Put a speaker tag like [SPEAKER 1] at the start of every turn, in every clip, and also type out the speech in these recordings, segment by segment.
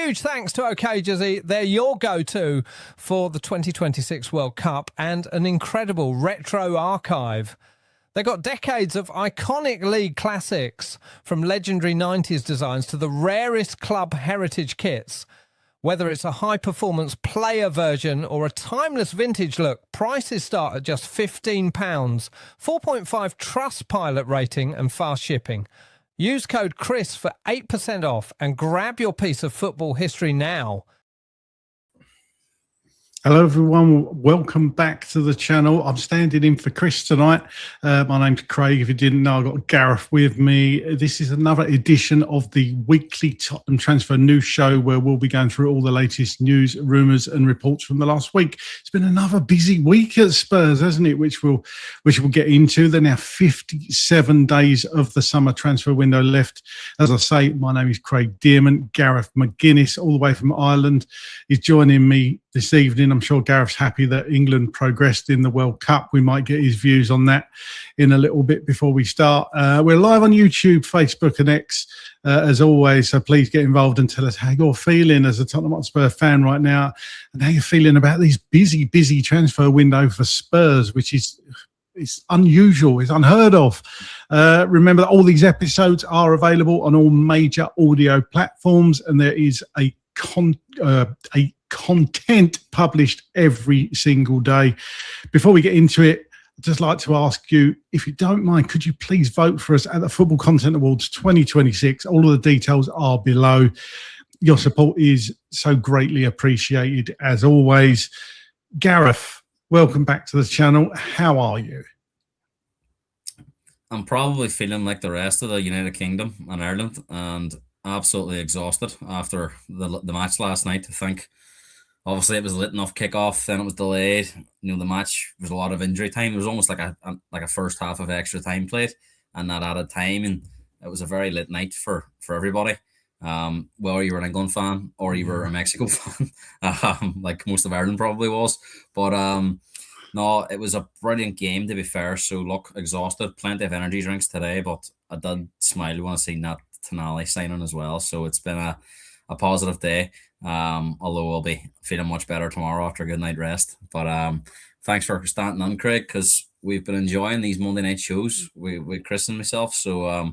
[SPEAKER 1] huge thanks to OK Jazzy. They're your go-to for the 2026 World Cup and an incredible retro archive. They got decades of iconic league classics, from legendary 90s designs to the rarest club heritage kits. Whether it's a high-performance player version or a timeless vintage look, prices start at just £15, 4.5 Trustpilot rating and fast shipping. Use code Chris for 8% off and grab your piece of football history now.
[SPEAKER 2] Hello everyone, welcome back to the channel. I'm standing in for Chris tonight. My name's Craig. If you didn't know, I've got Gareth with me. This is another edition of the weekly Tottenham Transfer News Show, where we'll be going through all the latest news, rumours and reports from the last week. It's been another busy week at Spurs, hasn't it? Which we'll get into. There are now 57 days of the summer transfer window left. As I say, my name is Craig Dearman. Gareth McGuinness, all the way from Ireland, is joining me this evening. I'm sure Gareth's happy that England progressed in the World Cup. We might get his views on that in a little bit before we start. We're live on YouTube, Facebook and X, as always, so please get involved and tell us how you're feeling as a Tottenham Hotspur fan right now and how you're feeling about this busy transfer window for Spurs, which is it's unusual, it's unheard of. Remember that all these episodes are available on all major audio platforms, and there is a content published every single day. Before we get into it, I'd just like to ask you, if you don't mind, could you please vote for us at the Football Content Awards 2026? All of the details are below. Your support is so greatly appreciated, as always. Gareth, welcome back to the channel. How are you?
[SPEAKER 3] I'm probably feeling like the rest of the United Kingdom and Ireland, and absolutely exhausted after the match last night. I think obviously it was a lit enough kickoff, then it was delayed. You know, the match was a lot of injury time. It was almost like a first half of extra time played and that added time, and it was a very lit night for everybody. Whether you were an England fan or you were a Mexico fan, like most of Ireland probably was. But no, it was a brilliant game, to be fair. So look, exhausted, plenty of energy drinks today, but I did smile when I seen that Tonali signing as well. So it's been a positive day. Although I'll be feeling much better tomorrow after a good night rest. But thanks for standing on, Craig, because we've been enjoying these Monday night shows with Chris and myself. So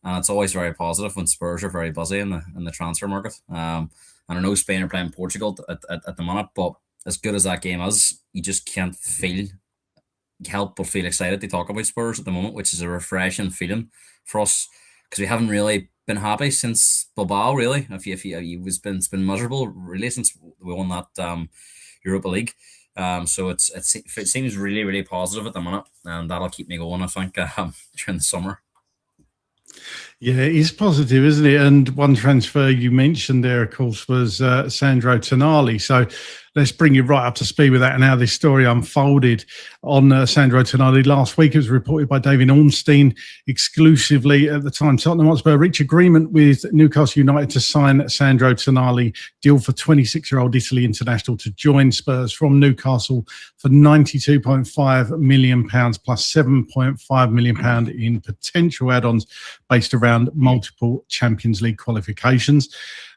[SPEAKER 3] and it's always very positive when Spurs are very busy in the transfer market. And I know Spain are playing Portugal at the minute, but as good as that game is, you just can't help but feel excited to talk about Spurs at the moment, which is a refreshing feeling for us, because we haven't really been happy since Bilbao, really. It's been miserable, really, since we won that Europa League. So it seems really, really positive at the minute, and that'll keep me going, I think, during the summer.
[SPEAKER 2] Yeah, it is positive, isn't it? And one transfer you mentioned there, of course, was Sandro Tonali. So let's bring you right up to speed with that and how this story unfolded on Sandro Tonali. Last week, it was reported by David Ornstein exclusively at the time. Tottenham Hotspur reached agreement with Newcastle United to sign Sandro Tonali, deal for 26-year-old Italy international to join Spurs from Newcastle for £92.5 million plus £7.5 million in potential add-ons based around multiple Champions League qualifications.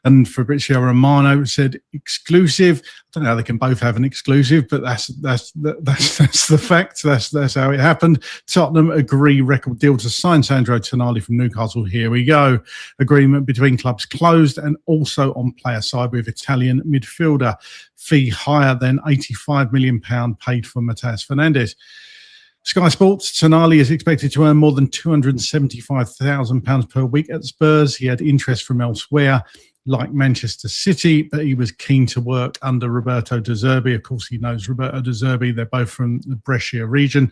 [SPEAKER 2] And Fabrizio Romano said exclusive. I don't know how they can both have an exclusive, but that's the fact. That's how it happened. Tottenham agree record deal to sign Sandro Tonali from Newcastle. Here we go. Agreement between clubs closed, and also on player side with Italian midfielder. Fee higher than £85 million paid for Matheus Fernandes. Sky Sports, Tonali is expected to earn more than £275,000 per week at Spurs. He had interest from elsewhere, like Manchester City, but he was keen to work under Roberto De Zerbi. Of course, he knows Roberto De Zerbi. They're both from the Brescia region.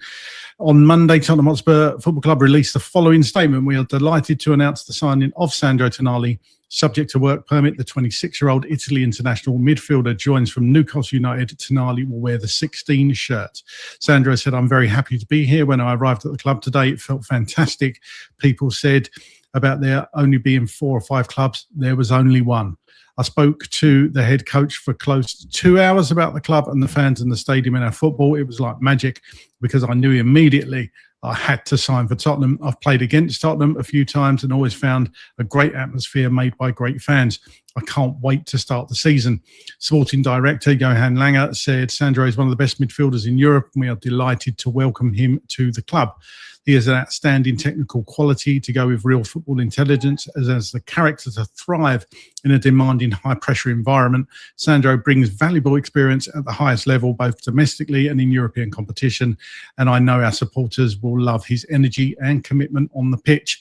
[SPEAKER 2] On Monday, Tottenham Hotspur Football Club released the following statement. We are delighted to announce the signing of Sandro Tonali. Subject to work permit, the 26-year-old Italy international midfielder joins from Newcastle United. Tonali will wear the 16 shirt. Sandro said, "I'm very happy to be here. When I arrived at the club today, it felt fantastic. People said about there only being 4 or 5 clubs. There was only one. I spoke to the head coach for close to 2 hours about the club and the fans in the stadium and our football. It was like magic because I knew immediately I had to sign for Tottenham. I've played against Tottenham a few times and always found a great atmosphere made by great fans. I can't wait to start the season. Sporting director Johan Langer said Sandro is one of the best midfielders in Europe, and we are delighted to welcome him to the club. He has an outstanding technical quality to go with real football intelligence, as has the character to thrive in a demanding, high-pressure environment. Sandro brings valuable experience at the highest level, both domestically and in European competition, and I know our supporters will love his energy and commitment on the pitch.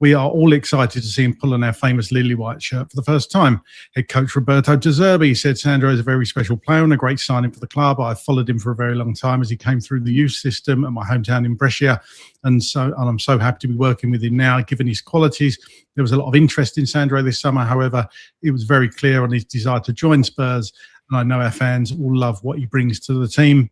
[SPEAKER 2] We are all excited to see him pull on our famous lily white shirt for the first time. Head coach Roberto De Zerbi said Sandro is a very special player and a great signing for the club. I've followed him for a very long time as he came through the youth system at my hometown in Brescia. And I'm so happy to be working with him now, given his qualities. There was a lot of interest in Sandro this summer. However, it was very clear on his desire to join Spurs. And I know our fans will love what he brings to the team.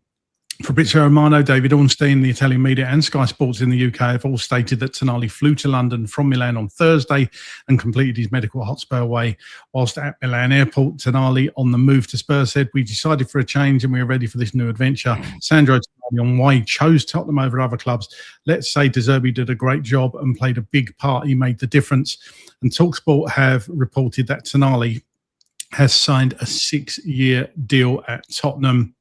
[SPEAKER 2] Fabrizio Romano, David Ornstein, the Italian media and Sky Sports in the UK have all stated that Tonali flew to London from Milan on Thursday and completed his medical Hotspur away. Whilst at Milan Airport, Tonali on the move to Spurs said, "We decided for a change and we are ready for this new adventure." Sandro Tonali on why he chose Tottenham over other clubs. Let's say De Zerbi did a great job and played a big part. He made the difference. And TalkSport have reported that Tonali has signed a 6-year deal at Tottenham.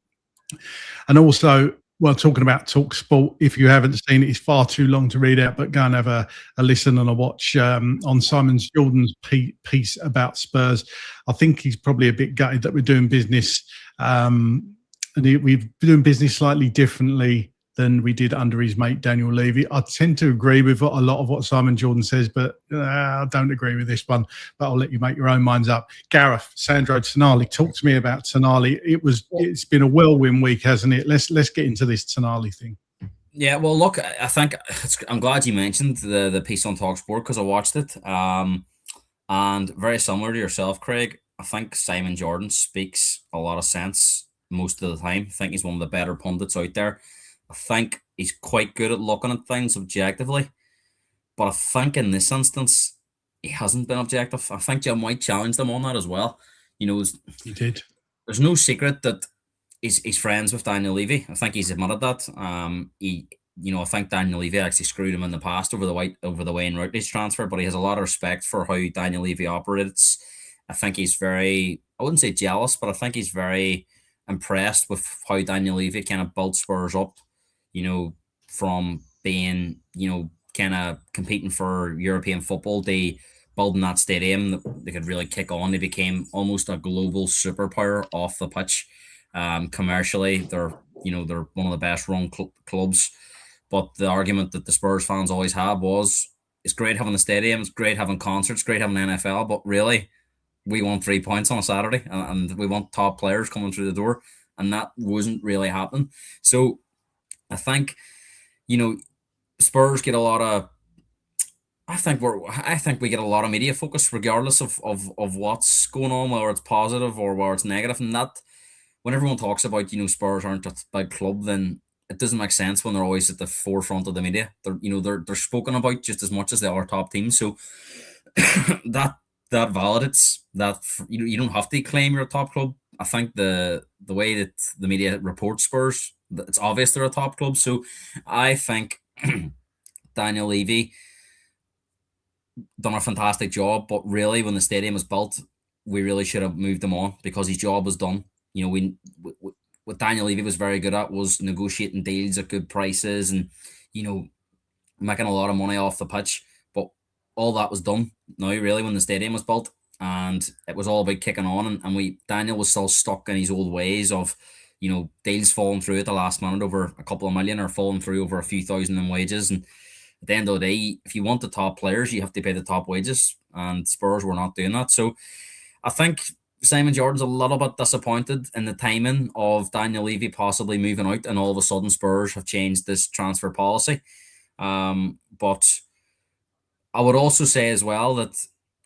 [SPEAKER 2] And also, well, talking about TalkSport, if you haven't seen it, it's far too long to read out, but go and have a listen and a watch on Simon Jordan's piece about Spurs. I think he's probably a bit gutted that we're doing business, and we're doing business slightly differently than we did under his mate Daniel Levy. I tend to agree with a lot of what Simon Jordan says, but I don't agree with this one. But I'll let you make your own minds up. Gareth, Sandro Tonali, talk to me about Tonali. It's been a whirlwind week, hasn't it? Let's get into this Tonali thing.
[SPEAKER 3] Yeah, well, look, I think I'm glad you mentioned the piece on TalkSport because I watched it. And very similar to yourself, Craig, I think Simon Jordan speaks a lot of sense most of the time. I think he's one of the better pundits out there. I think he's quite good at looking at things objectively, but I think in this instance, he hasn't been objective. I think Jim White challenged him on that as well. You know,
[SPEAKER 2] he did.
[SPEAKER 3] There's no secret that he's friends with Daniel Levy. I think he's admitted that. I think Daniel Levy actually screwed him in the past over the Wayne Routledge transfer, but he has a lot of respect for how Daniel Levy operates. I think he's very, I wouldn't say jealous, but I think he's very impressed with how Daniel Levy kind of built Spurs up. From being, kind of competing for European football, they building that stadium that they could really kick on. They became almost a global superpower off the pitch. Commercially, they're one of the best run clubs. But the argument that the Spurs fans always had was, it's great having the stadium, it's great having concerts, great having the NFL, but really, we want 3 points on a Saturday, and we want top players coming through the door, and that wasn't really happening. So I think, Spurs get a lot of. I think we get a lot of media focus, regardless of what's going on, whether it's positive or whether it's negative. And that, when everyone talks about Spurs aren't a big club, then it doesn't make sense when they're always at the forefront of the media. They're spoken about just as much as they are top teams. So that validates that you don't have to claim you're a top club. I think the way that the media reports Spurs, it's obvious they're a top club. So I think Daniel Levy done a fantastic job, but really when the stadium was built, we really should have moved him on because his job was done. What Daniel Levy was very good at was negotiating deals at good prices and, making a lot of money off the pitch. But all that was done now, really, when the stadium was built. And it was all about kicking on. And Daniel was still stuck in his old ways of, deals falling through at the last minute over a couple of million or falling through over a few thousand in wages. And at the end of the day, if you want the top players, you have to pay the top wages. And Spurs were not doing that. So I think Simon Jordan's a little bit disappointed in the timing of Daniel Levy possibly moving out, and all of a sudden Spurs have changed this transfer policy. But I would also say as well that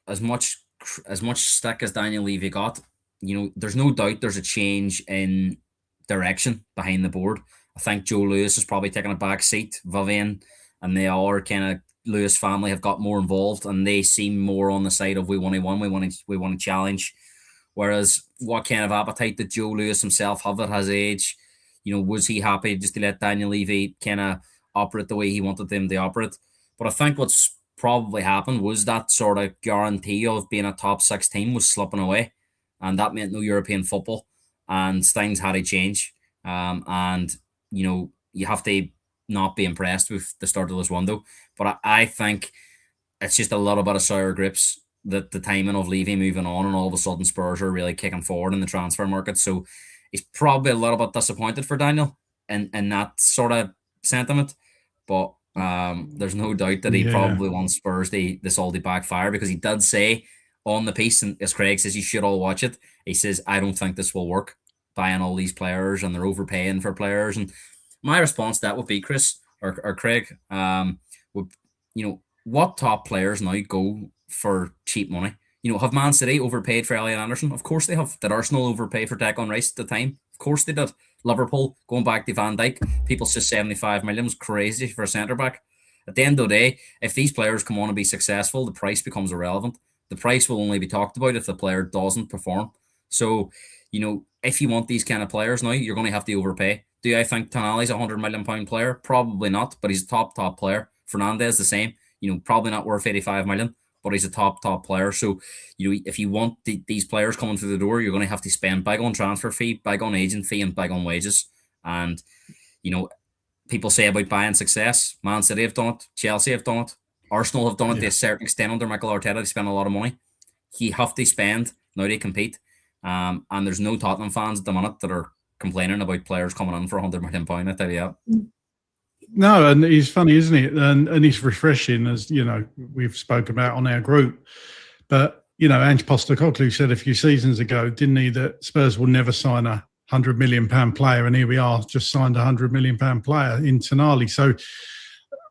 [SPEAKER 3] as much stick as Daniel Levy got, there's no doubt there's a change in direction behind the board. I think Joe Lewis is probably taking a back seat. Vivian and the other kind of Lewis family have got more involved, and they seem more on the side of we want to win, we want to challenge. Whereas what kind of appetite did Joe Lewis himself have at his age? Was he happy just to let Daniel Levy kind of operate the way he wanted him to operate? But I think what's probably happened was that sort of guarantee of being a top 6 team was slipping away, and that meant no European football, and things had to change. And you have to not be impressed with the start of this window, but I think it's just a little bit of sour grapes that the timing of Levy moving on, and all of a sudden Spurs are really kicking forward in the transfer market. So he's probably a little bit disappointed for Daniel in that sort of sentiment, but there's no doubt that he probably wants Spurs this all to backfire, because he did say on the piece, and as Craig says, you should all watch it. He says, I don't think this will work, buying all these players, and they're overpaying for players. And my response to that would be, Chris or Craig, what top players now go for cheap money? Have Man City overpaid for Elliot Anderson? Of course they have. Did Arsenal overpay for Declan Rice at the time? Of course they did. Liverpool, going back to Van Dijk, people say 75 million was crazy for a centre-back. At the end of the day, if these players come on to be successful, the price becomes irrelevant. The price will only be talked about if the player doesn't perform. So, if you want these kind of players now, you're going to have to overpay. Do I think Tonali's a £100 million player? Probably not, but he's a top player. Fernandes the same. Probably not worth 85 million, but he's a top player. So, if you want these players coming through the door, you're going to have to spend big on transfer fee, big on agent fee, and big on wages. And, people say about buying success. Man City have done it. Chelsea have done it. Arsenal have done it to a certain extent under Mikel Arteta. They spend a lot of money. You have to spend now to compete. And there's no Tottenham fans at the minute that are complaining about players coming in for £100 million, I tell you that.
[SPEAKER 2] No, and he's funny, isn't it? And he's refreshing, as we've spoken about on our group. But Ange Postecoglou said a few seasons ago, didn't he, that Spurs will never sign a £100 million player, and here we are, just signed a £100 million player in Tonali. So,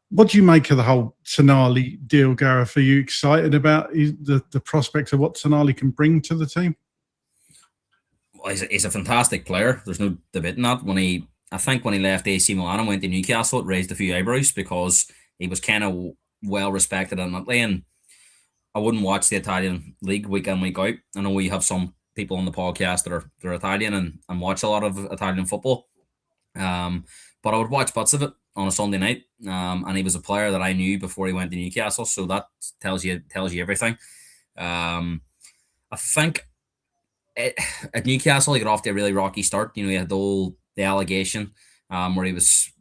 [SPEAKER 2] what do you make of the whole Tonali deal, Gareth? Are you excited about the prospects of what Tonali can bring to the team?
[SPEAKER 3] Well, he's a fantastic player. There's no debating that. I think when he left AC Milan and went to Newcastle, it raised a few eyebrows, because he was kind of well respected in Italy, and I wouldn't watch the Italian league week in, week out. I know we have some people on the podcast that are Italian and watch a lot of Italian football, but I would watch bits of it on a Sunday night, and he was a player that I knew before he went to Newcastle, so that tells you everything. I think at Newcastle he got off to a really rocky start. He had the allegation where he was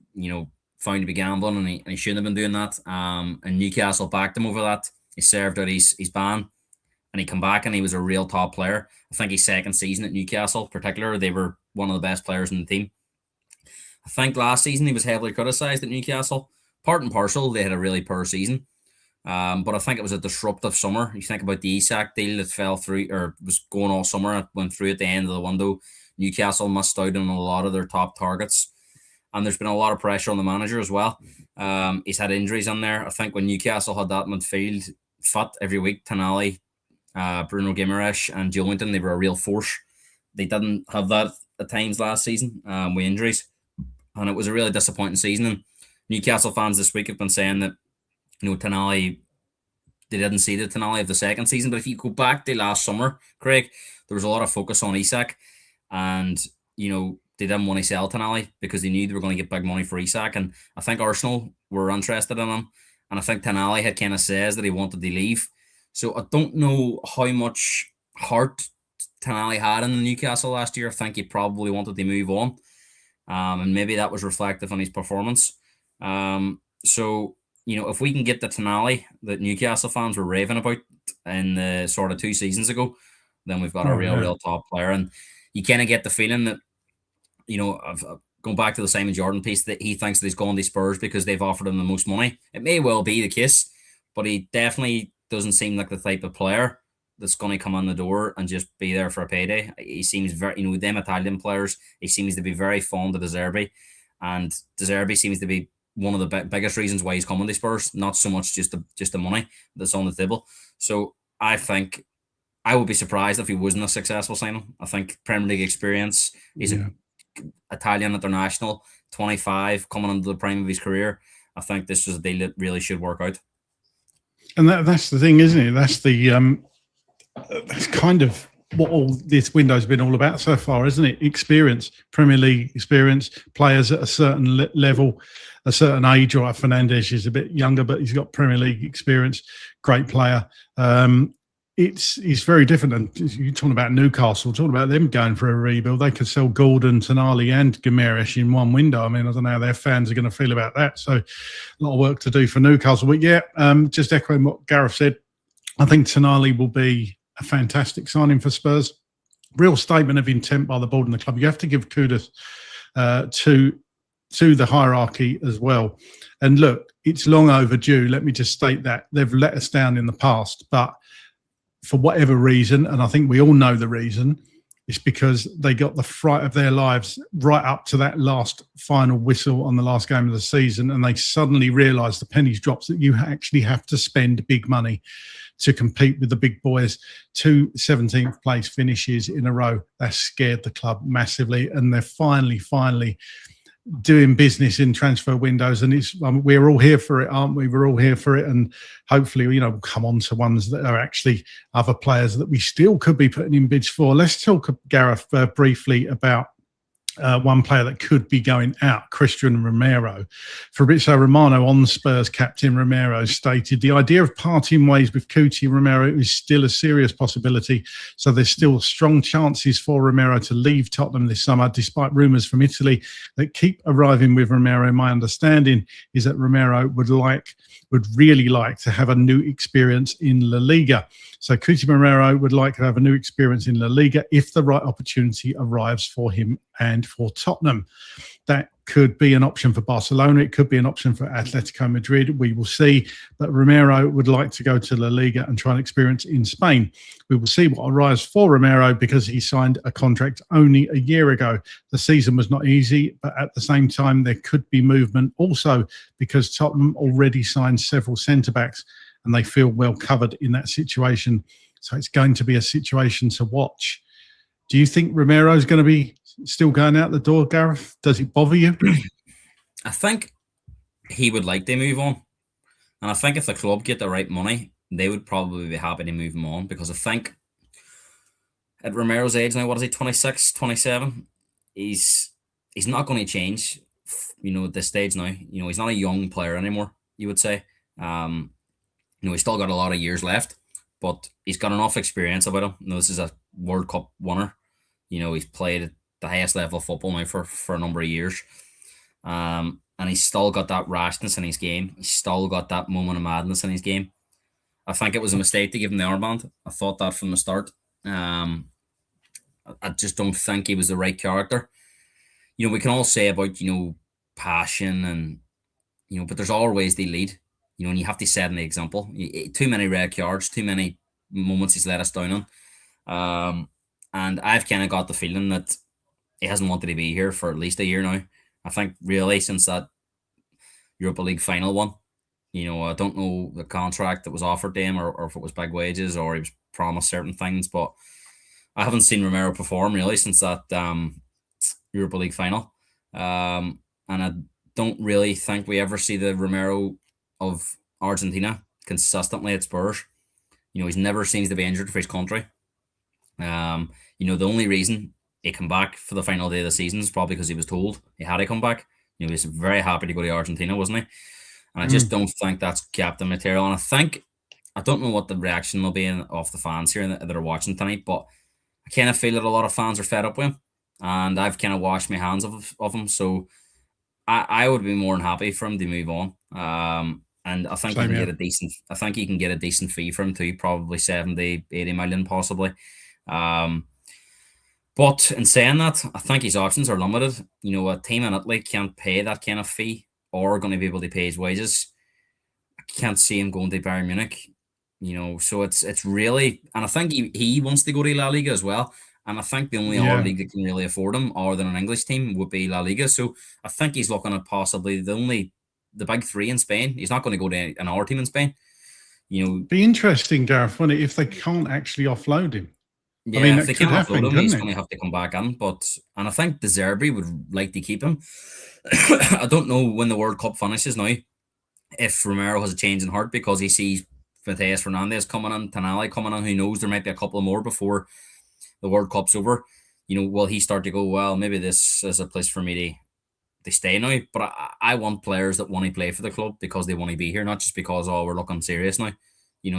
[SPEAKER 3] found to be gambling, and he shouldn't have been doing that, and Newcastle backed him over that. He served out his ban, and he come back and he was a real top player. I think his second season at Newcastle, particularly, they were one of the best players in the team. I think last season he was heavily criticised at Newcastle. Part and parcel, they had a really poor season. But I think it was a disruptive summer. You think about the Isak deal that fell through, or was going all summer, it went through at the end of the window. Newcastle missed out on a lot of their top targets. And there's been a lot of pressure on the manager as well. He's had injuries in there. I think when Newcastle had that midfield fit every week, Tonali, Bruno Guimaraes and Joelinton, they were a real force. They didn't have that at times last season with injuries. And it was a really disappointing season. And Newcastle fans this week have been saying that, Tonali, they didn't see the Tonali of the second season. But if you go back to last summer, Craig, there was a lot of focus on Isak. And, they didn't want to sell Tonali because they knew they were going to get big money for Isak. And I think Arsenal were interested in him. And I think Tonali had kind of says that he wanted to leave. So I don't know how much heart Tonali had in the Newcastle last year. I think he probably wanted to move on. And maybe that was reflective on his performance. So, if we can get the Tonali that Newcastle fans were raving about in the sort of 2 seasons ago, then we've got a real top player. And you kind of get the feeling that, going back to the Simon Jordan piece, that he thinks that he's gone to Spurs because they've offered him the most money. It may well be the case, but he definitely doesn't seem like the type of player that's going to come on the door and just be there for a payday. He seems very, them Italian players, he seems to be very fond of De Zerbi, and De Zerbi seems to be one of the biggest reasons why he's coming to Spurs, not so much just the money that's on the table. So I think I would be surprised if he wasn't a successful signing. I think Premier League experience, he's an Italian international, 25, coming into the prime of his career. I think this is a deal that really should work out.
[SPEAKER 2] And that's the thing, isn't it? That's that's kind of what all this window's been all about so far, isn't it? Experience, Premier League experience, players at a certain level a certain age. Or Fernandes is a bit younger, but he's got Premier League experience. Great player. It's very different. And you're talking about Newcastle, talking about them going for a rebuild. They could sell Gordon, Tonali and Guimaraes in one window. I mean, I don't know how their fans are going to feel about that. So a lot of work to do for Newcastle. But yeah, just echoing what Gareth said, I think Tonali will be a fantastic signing for Spurs. Real statement of intent by the board and the club. You have to give kudos to the hierarchy as well. And look, it's long overdue. Let me just state that. They've let us down in the past, but for whatever reason, and I think we all know the reason, it's because they got the fright of their lives right up to that last final whistle on the last game of the season, and they suddenly realised the pennies drops that you actually have to spend big money to compete with the big boys. 2 17th place finishes in a row. That scared the club massively, and they're finally doing business in transfer windows, and we're all here for it, aren't we? We're all here for it, and hopefully, we'll come on to ones that are actually other players that we still could be putting in bids for. Let's talk, Gareth, briefly about one player that could be going out, Christian Romero. Fabrizio Romano, on Spurs captain Romero, stated the idea of parting ways with Kroupi Romero is still a serious possibility, so there's still strong chances for Romero to leave Tottenham this summer, despite rumours from Italy that keep arriving with Romero. My understanding is that Romero would really like to have a new experience in La Liga. So Kroupi Romero would like to have a new experience in La Liga if the right opportunity arrives for him and for Tottenham. That could be an option for Barcelona. It could be an option for Atletico Madrid. We will see. But Romero would like to go to La Liga and try an experience in Spain. We will see what arrives for Romero because he signed a contract only a year ago. The season was not easy, but at the same time, there could be movement also because Tottenham already signed several centre-backs and they feel well covered in that situation. So it's going to be a situation to watch. Do you think Romero is going to be still going out the door, Gareth? Does it bother you?
[SPEAKER 3] I think he would like to move on. And I think if the club get the right money, they would probably be happy to move him on, because I think at Romero's age now, what is he, 26, 27? He's not going to change, at this stage now. He's not a young player anymore, you would say. He's still got a lot of years left, but he's got enough experience about him. This is a World Cup winner. He's played at the highest level of football now for a number of years. And he's still got that rashness in his game. He's still got that moment of madness in his game. I think it was a mistake to give him the armband. I thought that from the start. I just don't think he was the right character. We can all say about, passion and, but there's always the lead, and you have to set an example. Too many red cards, too many moments he's let us down on. And I've kind of got the feeling that he hasn't wanted to be here for at least a year now. I think really since that Europa League final one. I don't know the contract that was offered to him or if it was big wages or he was promised certain things, but I haven't seen Romero perform really since that Europa League final. And I don't really think we ever see the Romero of Argentina consistently at Spurs. He's never seems to be injured for his country. The only reason he came back for the final day of the season is probably because he was told he had to come back. He was very happy to go to Argentina, wasn't he? And I just don't think that's captain material. And I don't know what the reaction will be off the fans here that are watching tonight, but I kind of feel that a lot of fans are fed up with him. And I've kind of washed my hands of him. So I would be more than happy for him to move on. And I think he can get a decent fee for him too, probably 70, 80 million possibly. But in saying that, I think his options are limited. A team in Italy can't pay that kind of fee or going to be able to pay his wages. I can't see him going to Bayern Munich. So it's really, and I think he wants to go to La Liga as well. And I think the only other league that can really afford him, other than an English team, would be La Liga. So I think he's looking at possibly the big three in Spain. He's not going to go to another team in Spain.
[SPEAKER 2] Be interesting, Gareth, wouldn't it, if they can't actually offload him?
[SPEAKER 3] Yeah, I mean, if they can't offload him, he's going to have to come back in. And I think De Zerbi would like to keep him. I don't know when the World Cup finishes now if Romero has a change in heart because he sees Fernandes coming in, Tonali coming in. Who knows? There might be a couple more before the World Cup's over. Will he start to go, well, maybe this is a place for me they stay now. But I want players that want to play for the club because they want to be here, not just because we're looking serious now.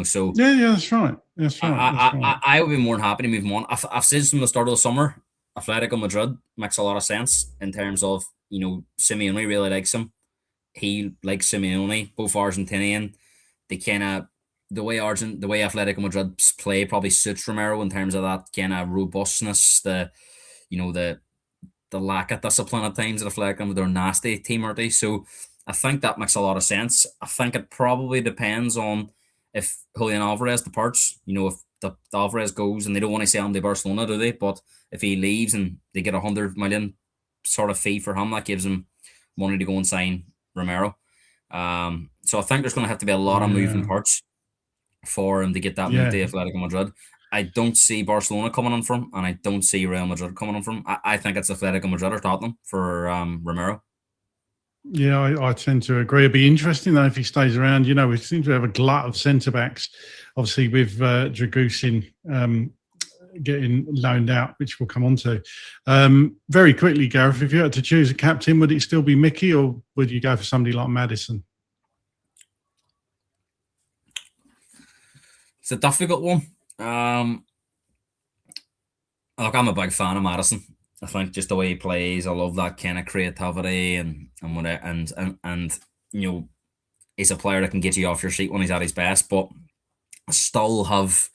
[SPEAKER 3] So
[SPEAKER 2] yeah, that's right. That's right.
[SPEAKER 3] I would be more than happy to move him on. I've said from the start of the summer, Atletico Madrid makes a lot of sense in terms of Simeone really likes him. He likes Simeone, both Argentinian. They kind of the way Atletico Madrid play probably suits Romero in terms of that kind of robustness, the lack of discipline at times at Atletico. They're a nasty team, aren't they? So I think that makes a lot of sense. I think it probably depends on if Julian Alvarez departs. If the Alvarez goes, and they don't want to sell him to Barcelona, do they? But if he leaves and they get 100 million sort of fee for him, that gives him money to go and sign Romero. So I think there's going to have to be a lot of moving parts for him to get that move to Atletico Madrid. I don't see Barcelona coming in from, and I don't see Real Madrid coming in from. I think it's Atletico Madrid or Tottenham for Romero.
[SPEAKER 2] Yeah, I tend to agree. It'd be interesting though if he stays around. We seem to have a glut of centre backs. Obviously, with Dragusin getting loaned out, which we'll come on to. Very quickly, Gareth, if you had to choose a captain, would it still be Mickey, or would you go for somebody like Maddison?
[SPEAKER 3] It's a difficult one. Look, I'm a big fan of Maddison. I think just the way he plays, I love that kind of creativity and he's a player that can get you off your seat when he's at his best. But I still have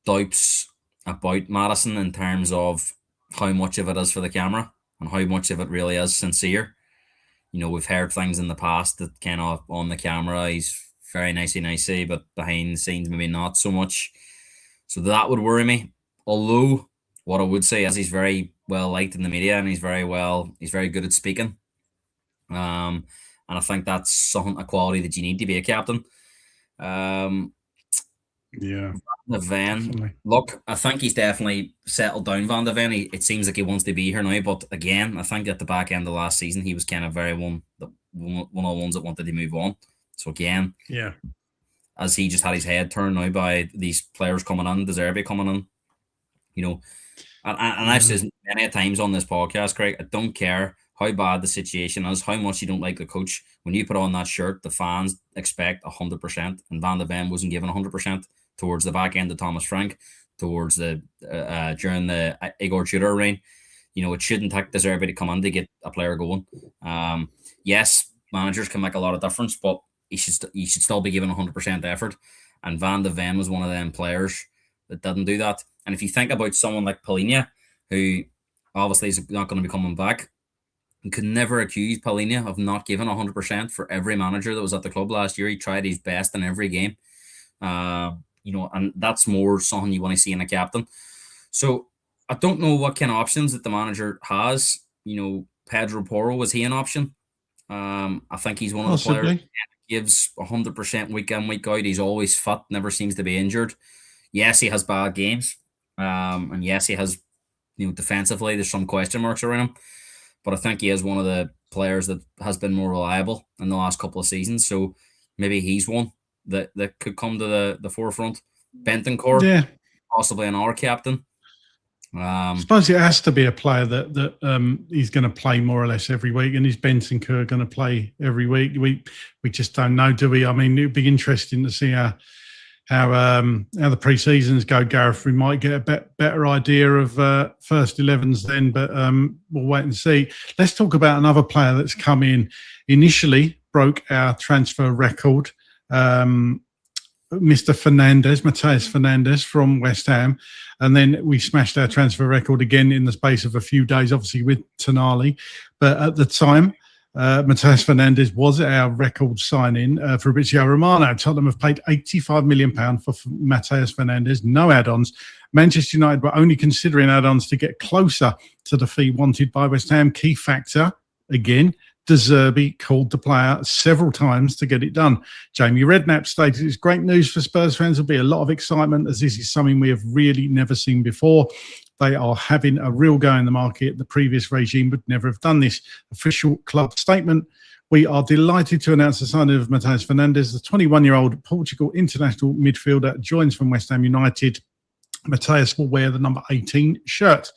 [SPEAKER 3] doubts about Maddison in terms of how much of it is for the camera and how much of it really is sincere. We've heard things in the past that kind of on the camera he's very nicey, but behind the scenes maybe not so much. So that would worry me. Although what I would say is he's very well liked in the media and he's very good at speaking. And I think that's a quality that you need to be a captain. Van de Ven. Look, I think he's definitely settled down, Van de Ven. It seems like he wants to be here now, but again, I think at the back end of last season, he was kind of one of the ones that wanted to move on. So again, as he just had his head turned now by these players coming in, De Zerbi coming in, and I've said many times on this podcast, Craig, I don't care how bad the situation is, how much you don't like the coach. When you put on that shirt, the fans expect 100%, and Van de Ven wasn't given 100% towards the back end of Thomas Frank, towards the during the Igor Tudor reign. It shouldn't take De Zerbi to come in to get a player going. Yes, managers can make a lot of difference, but you should still be given 100% effort. And Van de Ven was one of them players that didn't do that. And if you think about someone like Palhinha, who obviously is not going to be coming back, you could never accuse Palhinha of not giving 100% for every manager that was at the club last year. He tried his best in every game. And that's more something you want to see in a captain. So I don't know what kind of options that the manager has. Pedro Porro, was he an option? I think he's one of the players that gives 100% week in, week out. He's always fit, never seems to be injured. Yes, he has bad games. And yes, he has, defensively, there's some question marks around him. But I think he is one of the players that has been more reliable in the last couple of seasons. So maybe he's one that could come to the forefront. Bentancur, possibly another captain.
[SPEAKER 2] I suppose it has to be a player that he's going to play more or less every week, and is Bentancur going to play every week? We just don't know, do we? I mean, it'd be interesting to see how the pre-seasons go, Gareth. We might get a better idea of first 11s then, but we'll wait and see. Let's talk about another player that's come in. Initially broke our transfer record. Mr. Fernandes, Mateus Fernandes from West Ham. And then we smashed our transfer record again in the space of a few days, obviously with Tonali. But at the time, Mateus Fernandes was our record signing for Fabrizio Romano. Tottenham have paid £85 million for Mateus Fernandes, no add-ons. Manchester United were only considering add-ons to get closer to the fee wanted by West Ham. Key factor, again, De Zerbi called the player several times to get it done. Jamie Redknapp stated it's great news for Spurs fans. There'll be a lot of excitement as this is something we have really never seen before. They are having a real go in the market. The previous regime would never have done this. Official club statement. We are delighted to announce the signing of Mateus Fernandes. The 21-year-old Portugal international midfielder joins from West Ham United Matthias will wear the number 18 shirt.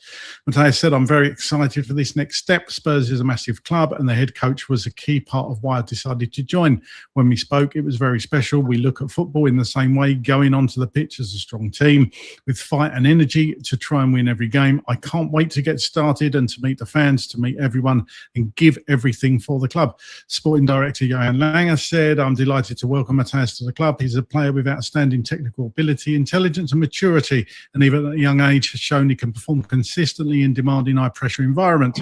[SPEAKER 2] Matthias said, I'm very excited for this next step. Spurs is a massive club and the head coach was a key part of why I decided to join. When we spoke, it was very special. We look at football in the same way, going onto the pitch as a strong team with fight and energy to try and win every game. I can't wait to get started and to meet the fans, to meet everyone and give everything for the club. Sporting director Johan Langer said, I'm delighted to welcome Matthias to the club. He's a player with outstanding technical ability, intelligence and maturity, and even at a young age has shown he can perform consistently in demanding high-pressure environments.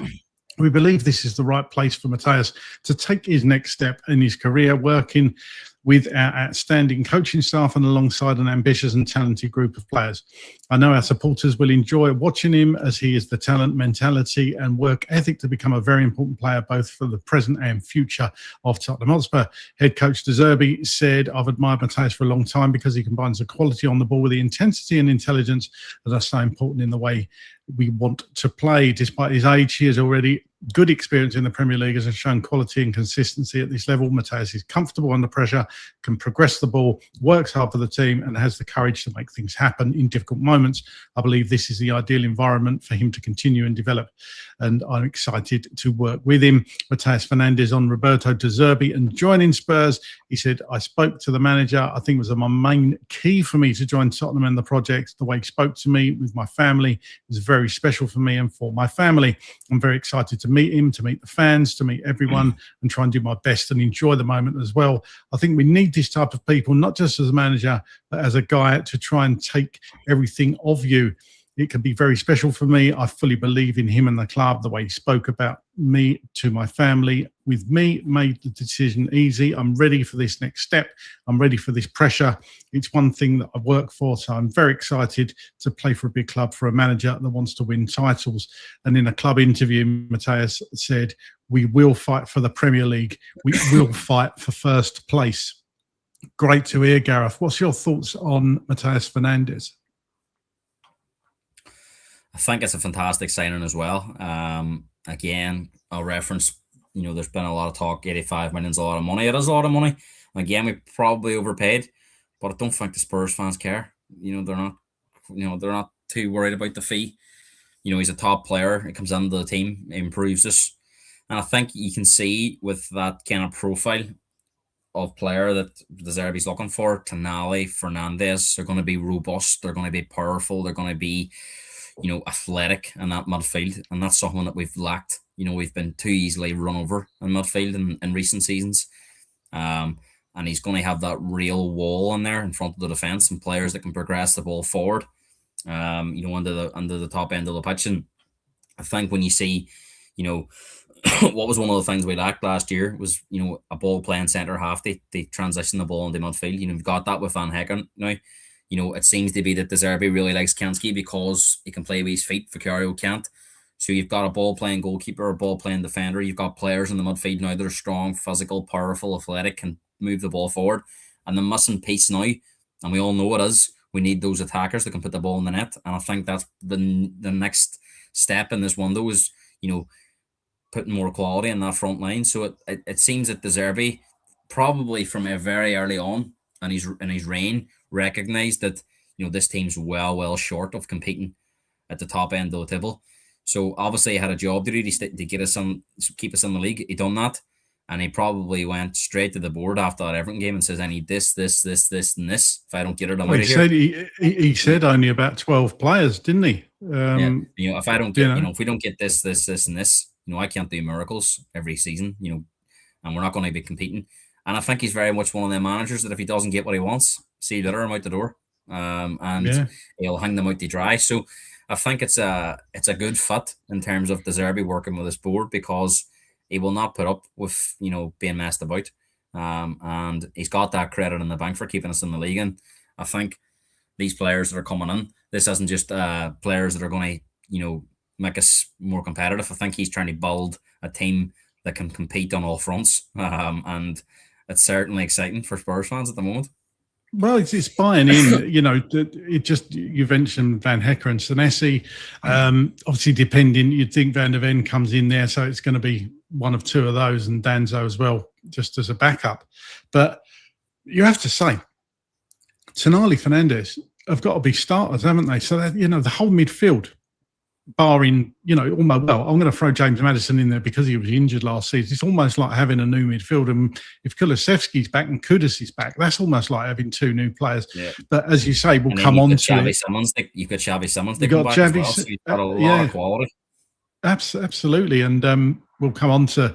[SPEAKER 2] We believe this is the right place for Matthias to take his next step in his career, working with our outstanding coaching staff and alongside an ambitious and talented group of players. I know our supporters will enjoy watching him as he has the talent, mentality and work ethic to become a very important player both for the present and future of Tottenham Hotspur. Head coach De Zerbi said, I've admired Matthias for a long time because he combines the quality on the ball with the intensity and intelligence that are so important in the way we want to play. Despite his age, he has already good experience in the Premier League, has shown quality and consistency at this level. Matthias is comfortable under pressure, can progress the ball, works hard for the team and has the courage to make things happen in difficult moments. I believe this is the ideal environment for him to continue and develop, and I'm excited to work with him. Matthias Fernandes on Roberto De Zerbi and joining Spurs. He said, I spoke to the manager. I think it was my main key for me to join Tottenham and the project. The way he spoke to me with my family was very special for me and for my family. I'm very excited to meet him, to meet the fans, to meet everyone and try and do my best and enjoy the moment as well. I think we need this type of people, not just as a manager, but as a guy to try and take everything of you. It can be very special for me. I fully believe in him and the club, the way he spoke about me to my family. With me, made the decision easy. I'm ready for this next step. I'm ready for this pressure. It's one thing that I work for, so I'm very excited to play for a big club, for a manager that wants to win titles. And in a club interview, Matthias said, we will fight for the Premier League. We will fight for first place. Great to hear, Gareth. What's your thoughts on Matthias Fernandes?
[SPEAKER 3] I think it's a fantastic signing as well. Again, I'll reference, there's been a lot of talk, 85 million is a lot of money. It is a lot of money. Again, we probably overpaid, but I don't think the Spurs fans care. They're not too worried about the fee. He's a top player. He comes into the team, improves us. And I think you can see with that kind of profile of player that De Zerbi's looking for, Tonali, Fernandes, they're going to be robust. They're going to be powerful. They're going to be athletic in that midfield, and that's something that we've lacked. We've been too easily run over in midfield in recent seasons. And he's going to have that real wall in there in front of the defence and players that can progress the ball forward, under the top end of the pitch. And I think when you see, what was one of the things we lacked last year was, a ball playing centre half. They transition the ball into midfield. You've got that with Van Hecken now. It seems to be that De Zerbi really likes Kansky because he can play with his feet. Vicario can't. So you've got a ball-playing goalkeeper, a ball-playing defender. You've got players in the midfield now that are strong, physical, powerful, athletic, can move the ball forward. And the missing piece now, and we all know it is, we need those attackers that can put the ball in the net. And I think that's the next step in this window is, putting more quality in that front line. So it seems that De Zerbi, probably from a very early on in his reign, recognised that this team's well short of competing at the top end of the table. So obviously he had a job to do to get us keep us in the league. He done that, and he probably went straight to the board after that Everton game and says, I need this, and this. If I don't get it, I'm out of here.
[SPEAKER 2] He said only about 12 players, didn't he?
[SPEAKER 3] If I don't get, if we don't get this, and this, I can't do miracles every season, and we're not going to be competing. And I think he's very much one of them managers that if he doesn't get what he wants, see you later, I'm out the door. He'll hang them out to dry. So I think it's a good fit in terms of De Zerbi working with his board, because he will not put up with being messed about. And he's got that credit in the bank for keeping us in the league. And I think these players that are coming in, this isn't just players that are going to make us more competitive. I think he's trying to build a team that can compete on all fronts. And it's certainly exciting for Spurs fans at the moment.
[SPEAKER 2] Well, it's buying in, you mentioned Van Hecker and Senesi. Obviously, depending, you'd think Van der Ven comes in there, so it's going to be one of two of those, and Danzo as well, just as a backup. But you have to say, Tonali, Fernandes, have got to be starters, haven't they? So that, the whole midfield, barring, almost, well, I'm going to throw James Maddison in there because he was injured last season. It's almost like having a new midfield. And if Kulusevski's back and Kudus is back, that's almost like having two new players.
[SPEAKER 3] Yeah.
[SPEAKER 2] But as you say, we'll come on to it.
[SPEAKER 3] You've got Xavi Simons.
[SPEAKER 2] You've got Xavi,
[SPEAKER 3] well, so you've got a lot of quality.
[SPEAKER 2] Absolutely. And we'll come on to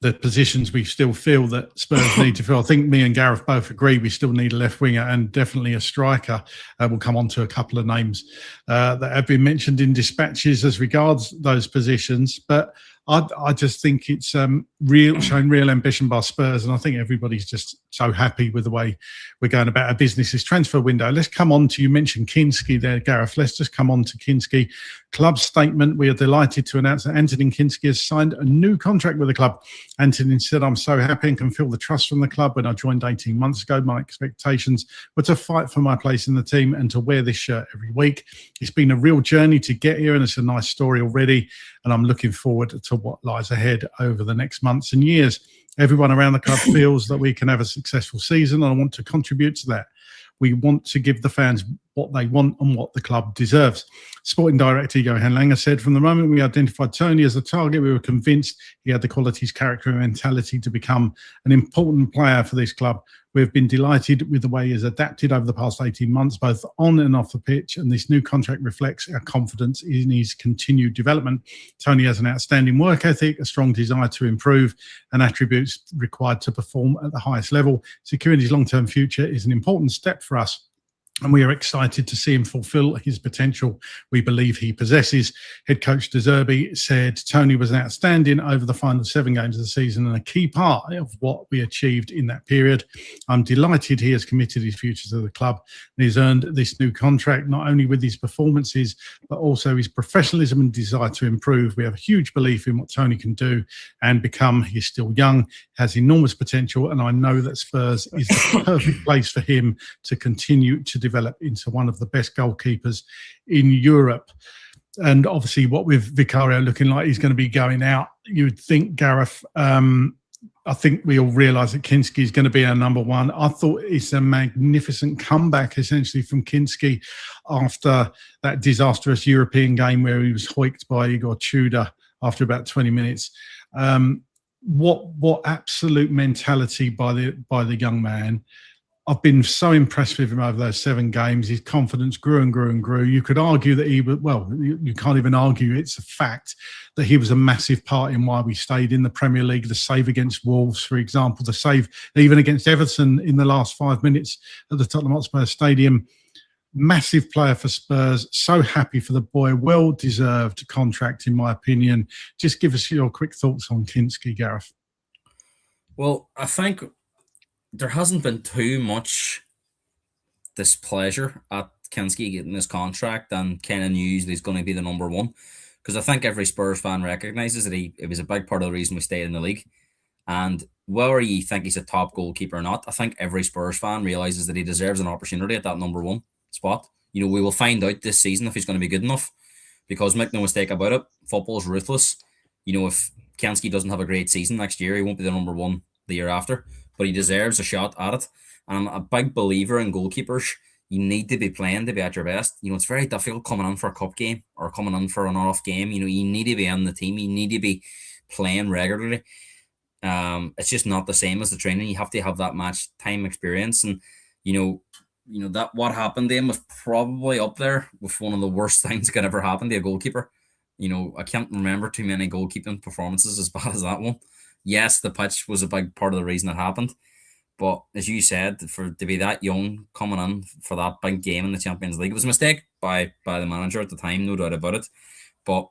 [SPEAKER 2] the positions we still feel that Spurs need to fill. I think me and Gareth both agree we still need a left winger and definitely a striker. We'll come on to a couple of names that have been mentioned in dispatches as regards those positions. But I just think it's showing real ambition by Spurs, and I think everybody's just so happy with the way we're going about our business. This transfer window. Let's come on to, you mentioned Kinski there, Gareth. Let's just come on to Kinski. Club statement. We are delighted to announce that Antonin Kinski has signed a new contract with the club. Antonin said, "I'm so happy and can feel the trust from the club. When I joined 18 months ago, my expectations were to fight for my place in the team and to wear this shirt every week. It's been a real journey to get here, and it's a nice story already. And I'm looking forward to what lies ahead over the next months and years. Everyone around the club feels that we can have a successful season, and I want to contribute to that. We want to give the fans what they want and what the club deserves." Sporting director Johan Langer said, "From the moment we identified Tony as a target, we were convinced he had the qualities, character and mentality to become an important player for this club. We have been delighted with the way he has adapted over the past 18 months, both on and off the pitch, and this new contract reflects our confidence in his continued development. Tony has an outstanding work ethic, a strong desire to improve, and attributes required to perform at the highest level. Securing his long-term future is an important step for us, and we are excited to see him fulfill his potential we believe he possesses." Head coach De Zerbi said, "Tony was outstanding over the final 7 games of the season and a key part of what we achieved in that period. I'm delighted he has committed his future to the club and he's earned this new contract, not only with his performances, but also his professionalism and desire to improve. We have a huge belief in what Tony can do and become. He's still young, has enormous potential, and I know that Spurs is the perfect place for him to continue to develop into one of the best goalkeepers in Europe." And obviously what with Vicario looking like he's going to be going out, you'd think, Gareth, I think we all realise that Kinski is going to be our number one. I thought it's a magnificent comeback essentially from Kinski after that disastrous European game where he was hoiked by Igor Tudor after about 20 minutes. What absolute mentality by the young man. I've been so impressed with him over those 7 games. His confidence grew and grew and grew. You could argue that you can't even argue. It's a fact that he was a massive part in why we stayed in the Premier League. The save against Wolves, for example, the save even against Everton in the last 5 minutes at the Tottenham Hotspur Stadium. Massive player for Spurs. So happy for the boy. Well-deserved contract, in my opinion. Just give us your quick thoughts on Kinski, Gareth.
[SPEAKER 3] Well, I think there hasn't been too much displeasure at Kinski getting this contract and kind of news that he's going to be the number one. Because I think every Spurs fan recognises that it was a big part of the reason we stayed in the league. And whether you think he's a top goalkeeper or not, I think every Spurs fan realises that he deserves an opportunity at that number one spot. We will find out this season if he's going to be good enough. Because make no mistake about it, football's ruthless. If Kinski doesn't have a great season next year, he won't be the number one the year after. But he deserves a shot at it. And I'm a big believer in goalkeepers. You need to be playing to be at your best. It's very difficult coming in for a cup game or coming in for an off game. You need to be in the team. You need to be playing regularly. It's just not the same as the training. You have to have that match time experience. And, that what happened to him was probably up there with one of the worst things that could ever happen to a goalkeeper. I can't remember too many goalkeeping performances as bad as that one. Yes, the pitch was a big part of the reason it happened. But as you said, to be that young coming in for that big game in the Champions League, it was a mistake by the manager at the time, no doubt about it. But,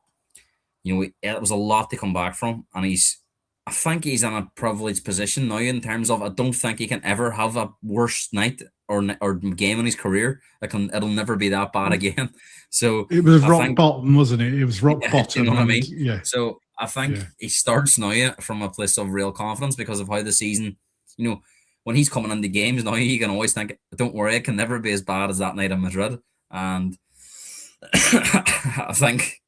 [SPEAKER 3] it was a lot to come back from. And I think he's in a privileged position now in terms of I don't think he can ever have a worse night or game in his career. It'll never be that bad again. So
[SPEAKER 2] it was bottom, wasn't it? It was rock bottom.
[SPEAKER 3] You know what I mean?
[SPEAKER 2] Yeah.
[SPEAKER 3] So I think he starts now from a place of real confidence because of how the season, when he's coming into games now, you can always think, don't worry, it can never be as bad as that night in Madrid. And I think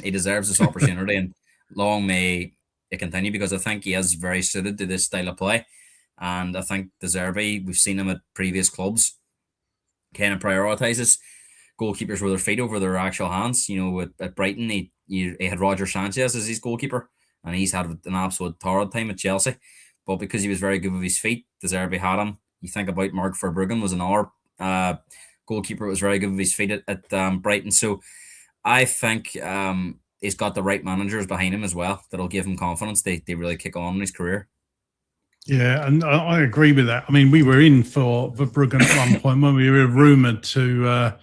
[SPEAKER 3] he deserves this opportunity and long may it continue because I think he is very suited to this style of play. And I think De Zerbi, we've seen him at previous clubs. kind of prioritises goalkeepers with their feet over their actual hands. You know, at Brighton, he had Roger Sanchez as his goalkeeper, and he's had an absolute torrid time at Chelsea. But because he was very good with his feet, De Zerbi had him. You think about Mark Verbruggen was another goalkeeper that was very good with his feet at Brighton. So I think he's got the right managers behind him as well that'll give him confidence. They really kick on in his career.
[SPEAKER 2] Yeah, and I agree with that. I mean, we were in for Verbruggen at one point when we were rumoured to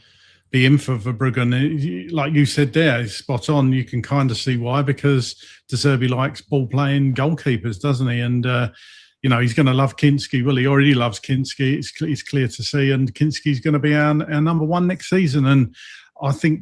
[SPEAKER 2] be in for Verbruggen. Like you said there, it's spot on. You can kind of see why, because De Zerbi likes ball-playing goalkeepers, doesn't he? And, you know, he's going to love Kinski. Well, he already loves Kinski. It's clear to see. And Kinski's going to be our number one next season. And I think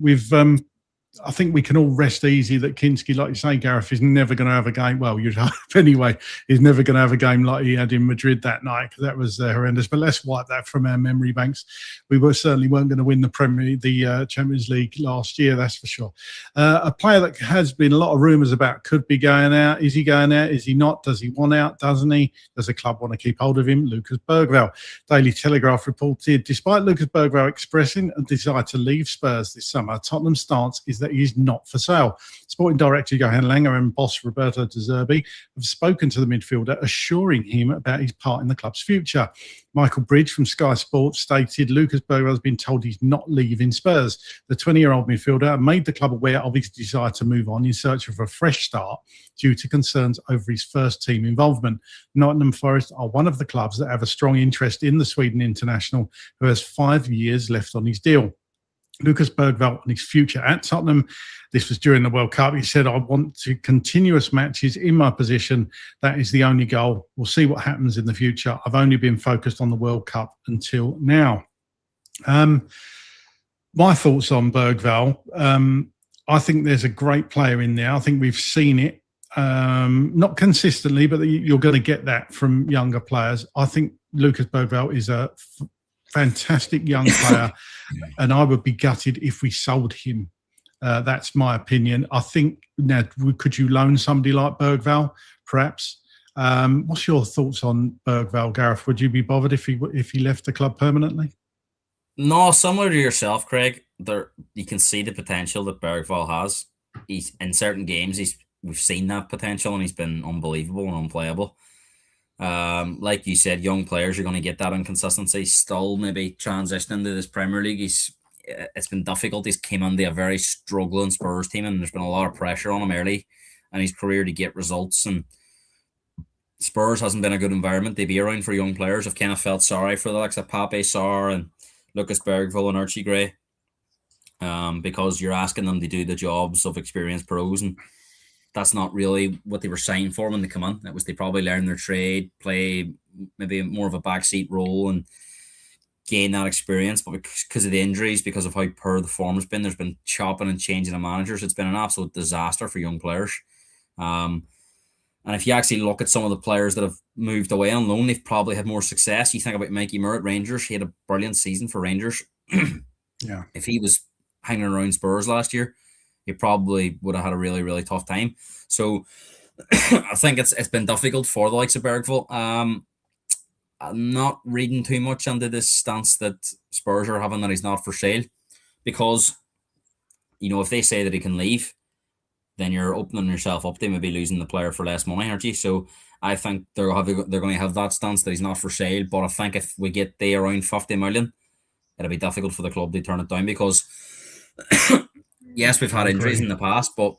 [SPEAKER 2] I think we can all rest easy that Kinski, like you say, Gareth, is never going to have a game. Well, you'd hope anyway. He's never going to have a game like he had in Madrid that night, because that was horrendous. But let's wipe that from our memory banks. We certainly weren't going to win the Champions League last year, that's for sure. A player that has been a lot of rumours about could be going out. Is he going out? Is he not? Does he want out? Doesn't he? Does the club want to keep hold of him? Lucas Bergvall. Daily Telegraph reported, despite Lucas Bergvall expressing a desire to leave Spurs this summer, Tottenham's stance is that he is not for sale. Sporting director Johan Langer and boss Roberto De Zerbi have spoken to the midfielder, assuring him about his part in the club's future. Michael Bridge from Sky Sports stated Lucas Bergvall has been told he's not leaving Spurs. The 20-year-old midfielder made the club aware of his desire to move on in search of a fresh start due to concerns over his first team involvement. Nottingham Forest are one of the clubs that have a strong interest in the Sweden international, who has 5 years left on his deal. Lucas Bergvall and his future at Tottenham. This was during the World Cup. He said, I want to continuous matches in my position. That is the only goal. We'll see what happens in the future. I've only been focused on the World Cup until now. My thoughts on Bergvall. I think there's a great player in there. I think we've seen it. Not consistently, but you're going to get that from younger players. I think Lucas Bergvall is a fantastic young player, and I would be gutted if we sold him. That's my opinion. I think now, could you loan somebody like Bergvall, perhaps? What's your thoughts on Bergvall, Gareth? Would you be bothered if he left the club permanently?
[SPEAKER 3] No, similar to yourself, Craig. You can see the potential that Bergvall has. He's in certain games. We've seen that potential, and he's been unbelievable and unplayable. Like you said, young players are going to get that inconsistency. Still, maybe transitioning to this Premier League, it's been difficult. He's came into a very struggling Spurs team, and there's been a lot of pressure on him early in his career to get results. And Spurs hasn't been a good environment to be around for young players. I've kind of felt sorry for the likes of Pape Sarr and Lucas Bergvall and Archie Gray, because you're asking them to do the jobs of experienced pros, and that's not really what they were signed for when they come in. It was they probably learn their trade, play maybe more of a backseat role and gain that experience. But because of the injuries, because of how poor the form has been, there's been chopping and changing of managers. It's been an absolute disaster for young players. And if you actually look at some of the players that have moved away on loan, they've probably had more success. You think about Mikey Moore at Rangers. He had a brilliant season for Rangers.
[SPEAKER 2] Yeah.
[SPEAKER 3] If he was hanging around Spurs last year, he probably would have had a really, really tough time. So I think it's been difficult for the likes of Bergvall. I'm not reading too much into this stance that Spurs are having that he's not for sale, because, you know, if they say that he can leave, then you're opening yourself up to maybe losing the player for less money, aren't you? So I think they're going to have that stance that he's not for sale. But I think if we get there around 50 million, it'll be difficult for the club to turn it down, because yes, we've had injuries in the past, but,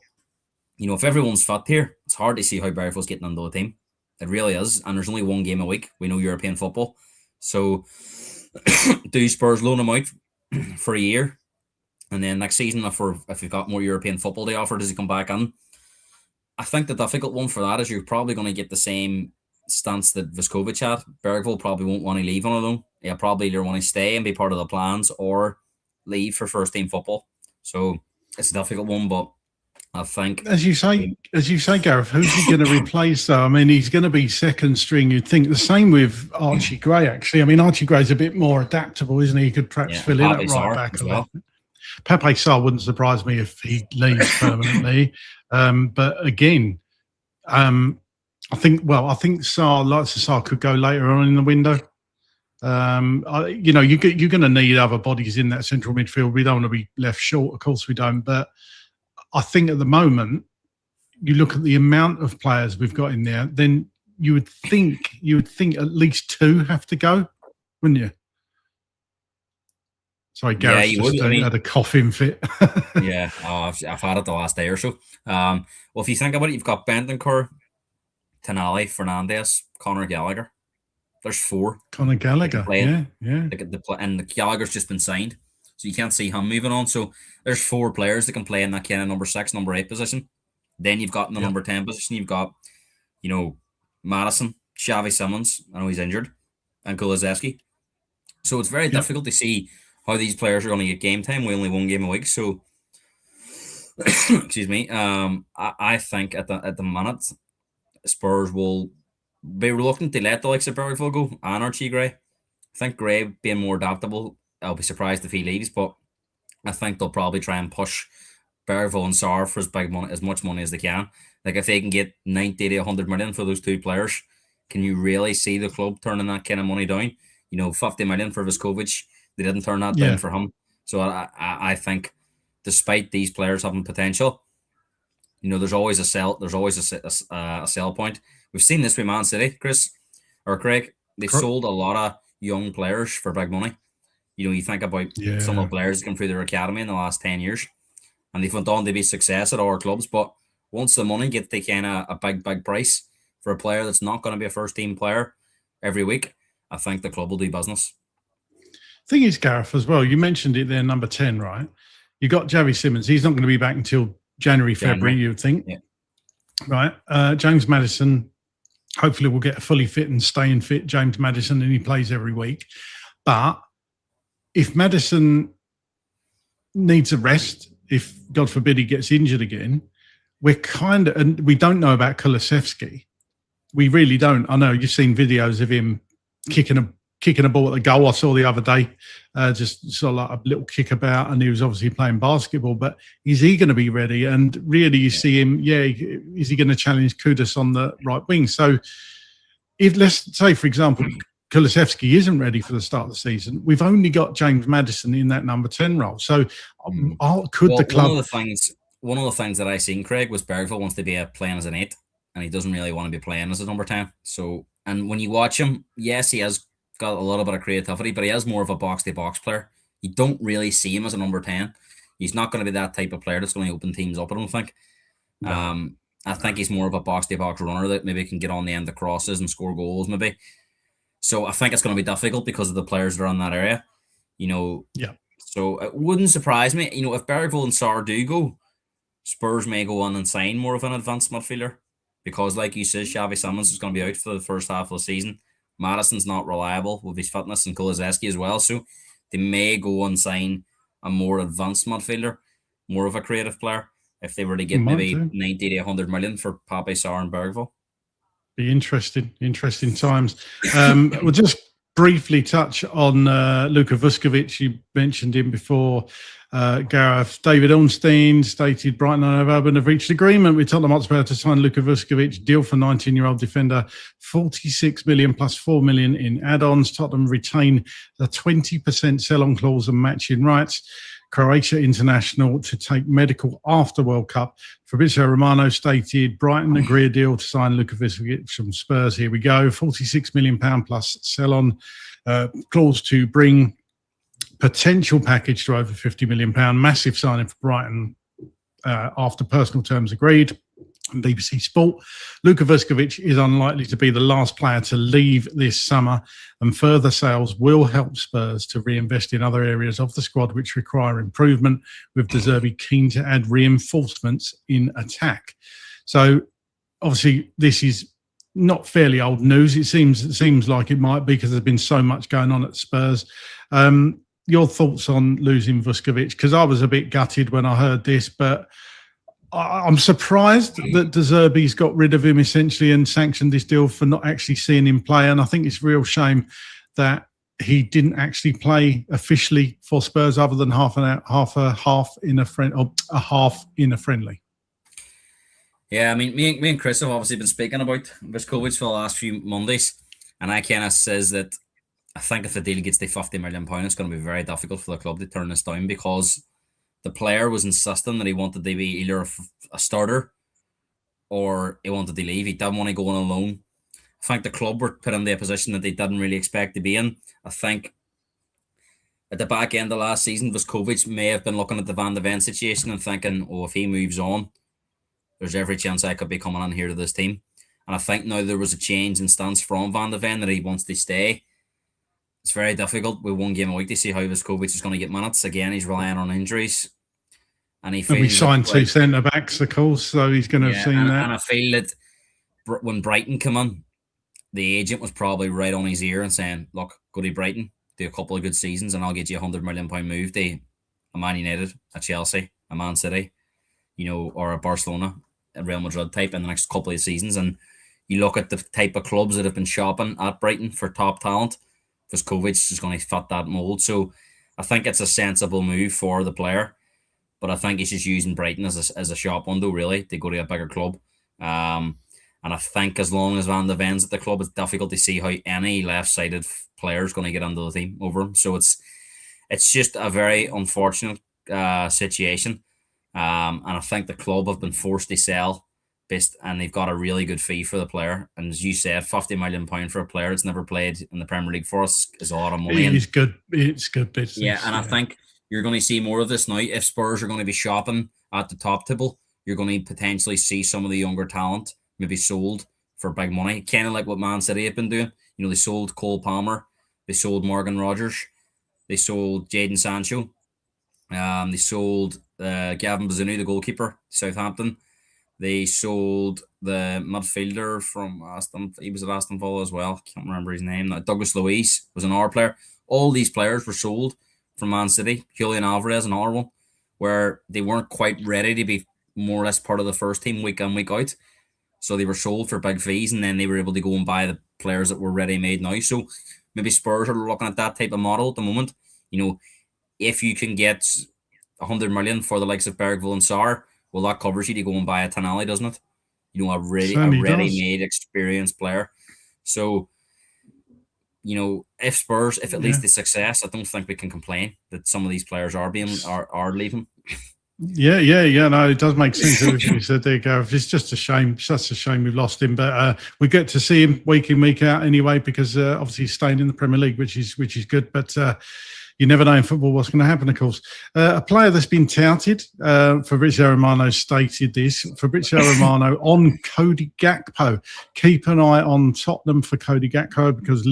[SPEAKER 3] you know, if everyone's fit here, it's hard to see how Bergvall's getting into a team. It really is. And there's only one game a week. We know European football. So do Spurs loan him out for a year? And then next season, if we've got more European football to offer, does he come back in? I think the difficult one for that is you're probably going to get the same stance that Viskovic had. Bergvall probably won't want to leave on a loan. He'll probably either want to stay and be part of the plans or leave for first team football. So it's a difficult one, but I think,
[SPEAKER 2] as you say, Gareth, who's he going to replace though? I mean, he's going to be second string. You'd think the same with Archie Gray. Actually, I mean, Archie Gray's a bit more adaptable, isn't he? He could perhaps fill in at right back. Pape Sarr wouldn't surprise me if he leaves permanently. But again, I think Sarr could go later on in the window. You're going to need other bodies in that central midfield. We don't want to be left short. Of course we don't. But I think at the moment, you look at the amount of players we've got in there, then you would think at least two have to go, wouldn't you? Sorry, Gareth had a coughing fit.
[SPEAKER 3] Yeah, I've had it the last day or so. Well, if you think about it, you've got Bentancur, Tonali, Fernandes, Conor Gallagher. There's four.
[SPEAKER 2] Conor Gallagher, yeah.
[SPEAKER 3] And Gallagher's just been signed, so you can't see him moving on. So there's four players that can play in that kind of number 6, number 8 position. Then you've got in the number 10 position, you've got, Maddison, Xavi Simons, I know he's injured, and Kulusevski. So it's very difficult to see how these players are going to get game time. We only 1 game a week, so excuse me. I think at the minute, Spurs will be reluctant to let the likes of Bergville go and Archie Gray. I think Gray being more adaptable, I'll be surprised if he leaves, but I think they'll probably try and push Bergville and Sarr for as much money as they can. Like if they can get 90 to 100 million for those two players, can you really see the club turning that kind of money down? 50 million for Viskovic, they didn't turn that down for him. So I think, despite these players having potential, there's always a sell. There's always a sell point. We've seen this with Man City, Chris or Craig. They've sold a lot of young players for big money. You think about some of the players that come through their academy in the last 10 years, and they've went on to be success at our clubs. But once the money gets to kind of a big price for a player that's not going to be a first team player every week, I think the club will do business.
[SPEAKER 2] Thing is, Gareth, as well, you mentioned it there, number 10, right? You got Xavi Simons. He's not going to be back until January, February, you would think. Yeah. Right? James Maddison, hopefully we'll get a fully fit and staying fit James Maddison, and he plays every week. But if Maddison needs a rest, if, God forbid, he gets injured again, and we don't know about Kulusevski. We really don't. I know you've seen videos of him kicking a ball at the goal. I saw the other day, just sort of like a little kick about, and he was obviously playing basketball. But is he going to be ready? And really, you see him. Yeah, is he going to challenge Kudus on the right wing? So, if let's say, for example, Kulusevski isn't ready for the start of the season, we've only got James Maddison in that number 10 role. So, the club?
[SPEAKER 3] One of the things that I seen, Craig, was Bergville wants to be playing as an 8, and he doesn't really want to be playing as a number 10. So, and when you watch him, yes, he has got a little bit of creativity, but he is more of a box-to-box player. You don't really see him as a number 10. He's not going to be that type of player that's going to open teams up, I don't think. No. I think he's more of a box-to-box runner that maybe can get on the end of crosses and score goals, maybe. So I think it's going to be difficult because of the players that are in that area. So it wouldn't surprise me. If Bergville and Sarr do go, Spurs may go on and sign more of an advanced midfielder. Because, like you said, Xavi Simons is going to be out for the first half of the season. Maddison's not reliable with his fitness, and Kulusevski as well. So they may go and sign a more advanced midfielder, more of a creative player, if they were to get maybe 90 to 100 million for Pape Sarr and Bergville.
[SPEAKER 2] Be interesting times. We'll just briefly touch on Luka Vuskovic. You mentioned him before. Gareth, David Ornstein stated Brighton and Hove Albion have reached agreement with Tottenham Hotspur to sign Luka Vuskovic. Deal for 19-year-old defender, 46 million plus 4 million in add-ons. Tottenham retain the 20% sell-on clause and matching rights. Croatia international to take medical after World Cup. Fabrizio Romano stated Brighton agree a deal to sign Luka Vuskovic from Spurs. Here we go. £46 million plus sell-on clause to bring potential package to over £50 million. Massive signing for Brighton after personal terms agreed. BBC Sport. Luka Vuskovic is unlikely to be the last player to leave this summer, and further sales will help Spurs to reinvest in other areas of the squad which require improvement, with De Zerbi keen to add reinforcements in attack. So obviously this is not fairly old news. It seems like it might be because there's been so much going on at Spurs. Your thoughts on losing Vuskovic? Because I was a bit gutted when I heard this, but I'm surprised that De Zerbi's got rid of him essentially and sanctioned this deal for not actually seeing him play. And I think it's a real shame that he didn't actually play officially for Spurs other than a half in a friendly.
[SPEAKER 3] Yeah, I mean, me and Chris have obviously been speaking about Vuskovic for the last few Mondays, and I kind of says that I think if the deal gets to £50 million, it's going to be very difficult for the club to turn this down, because the player was insisting that he wanted to be either a starter or he wanted to leave. He didn't want to go on a loan. I think the club were put in the position that they didn't really expect to be in. I think at the back end of last season, Vuskovic may have been looking at the Van de Ven situation and thinking, oh, if he moves on, there's every chance I could be coming on here to this team. And I think now there was a change in stance from Van de Ven that he wants to stay. It's very difficult with one game a week to see how Vuskovic is going to get minutes. Again, he's relying on injuries. And
[SPEAKER 2] we signed two centre backs, of course, so he's going to have seen that.
[SPEAKER 3] And I feel that when Brighton came on, the agent was probably right on his ear and saying, look, go to Brighton, do a couple of good seasons, and I'll get you £100 million move to a Man United, a Chelsea, a Man City, or a Barcelona, a Real Madrid type in the next couple of seasons. And you look at the type of clubs that have been shopping at Brighton for top talent, Vuskovic is going to fit that mould. So I think it's a sensible move for the player, but I think he's just using Brighton as a shop window, really, to go to a bigger club. And I think as long as Van de Ven's at the club, it's difficult to see how any left-sided player is going to get into the team over him. So it's just a very unfortunate situation. And I think the club have been forced to sell, and they've got a really good fee for the player. And as you said, £50 million for a player that's never played in the Premier League for us is a lot of money.
[SPEAKER 2] It's good business.
[SPEAKER 3] Yeah, and I think you're going to see more of this now. If Spurs are going to be shopping at the top table, you're going to potentially see some of the younger talent maybe sold for big money, kind of like what Man City have been doing. They sold Cole Palmer, they sold Morgan Rogers, they sold Jadon Sancho, they sold Gavin Bazunu, the goalkeeper, Southampton. They sold the midfielder from Aston. He was at Aston Villa as well. Can't remember his name. Douglas Luiz was an R player. All these players were sold from Man City. Julian Alvarez, another one, where they weren't quite ready to be more or less part of the first team week in, week out. So they were sold for big fees, and then they were able to go and buy the players that were ready-made now. So maybe Spurs are looking at that type of model at the moment. If you can get 100 million for the likes of Bergville and Sarr, well, that covers you to go and buy a Tonali, doesn't it? A ready-made, experienced player. So, if at least the success, I don't think we can complain that some of these players are leaving.
[SPEAKER 2] Yeah. No, it does make sense. Everything you said there, Gareth. It's just a shame. Such a shame we've lost him, but we get to see him week in, week out anyway, because obviously he's staying in the Premier League, which is good. But you never know in football what's going to happen, of course. A player that's been touted, Fabrizio Romano stated this. Fabrizio Romano on Cody Gakpo. Keep an eye on Tottenham for Cody Gakpo because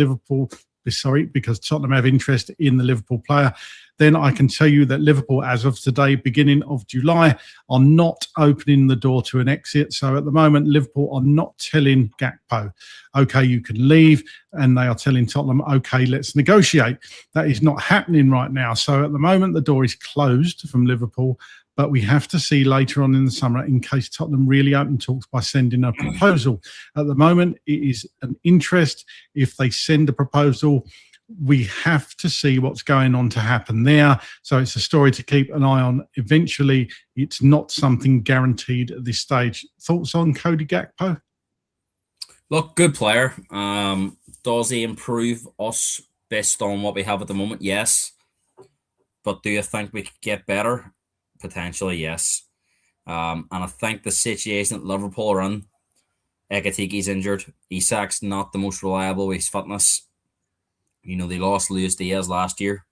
[SPEAKER 2] Tottenham have interest in the Liverpool player. Then I can tell you that Liverpool, as of today, beginning of July, are not opening the door to an exit. So at the moment, Liverpool are not telling Gakpo, okay, you can leave. And they are telling Tottenham, okay, let's negotiate. That is not happening right now. So at the moment, the door is closed from Liverpool. But we have to see later on in the summer in case Tottenham really open talks by sending a proposal. At the moment, it is an interest. If they send a proposal, we have to see what's going on to happen there. So it's a story to keep an eye on. Eventually, it's not something guaranteed at this stage. Thoughts on Cody Gakpo?
[SPEAKER 3] Look, good player. Does he improve us based on what we have at the moment? Yes. But do you think we could get better? Potentially, yes. And I think the situation that Liverpool are in, Ekatiki's injured. Isak's not the most reliable with his fitness. They lost Luis Diaz last year.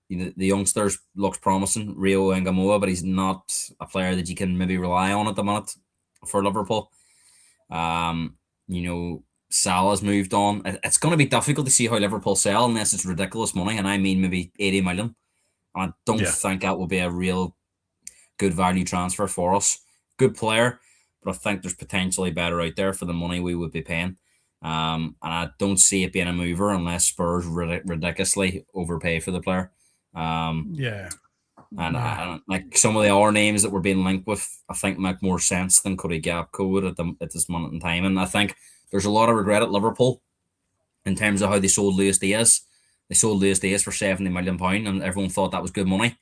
[SPEAKER 3] The youngsters looks promising, Rio Ngamoa, but he's not a player that you can maybe rely on at the minute for Liverpool. Salah's moved on. It's going to be difficult to see how Liverpool sell unless it's ridiculous money, and I mean maybe 80 million. And I don't think that will be a real good value transfer for us. Good player, but I think there's potentially better out there for the money we would be paying. And I don't see it being a mover unless Spurs ridiculously overpay for the player. Like some of the other names that we're being linked with, I think make more sense than Cody Gakpo would at this moment in time. And I think there's a lot of regret at Liverpool in terms of how they sold Luis Diaz. They sold Luis Diaz for £70 million, and everyone thought that was good money,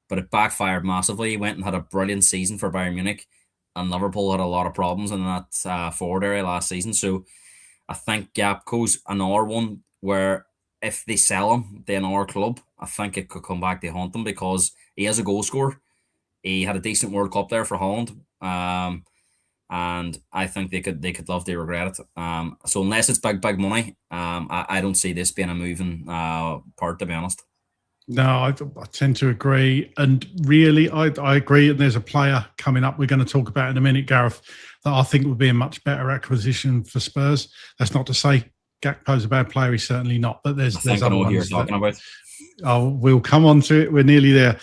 [SPEAKER 3] but it backfired massively. He went and had a brilliant season for Bayern Munich, and Liverpool had a lot of problems in that forward area last season. So I think Gakpo's another one where if they sell him to another club, I think it could come back to haunt them because he is a goal scorer. He had a decent World Cup there for Holland. And I think they could love to regret it. So unless it's big money, I don't see this being a moving part, to be honest.
[SPEAKER 2] No, I tend to agree. And really, I agree. And there's a player coming up we're going to talk about in a minute, Gareth, that I think would be a much better acquisition for Spurs. That's not to say Gakpo's a bad player. He's certainly not. But there's other ones
[SPEAKER 3] you're talking about.
[SPEAKER 2] Oh, we'll come on to it. We're nearly there.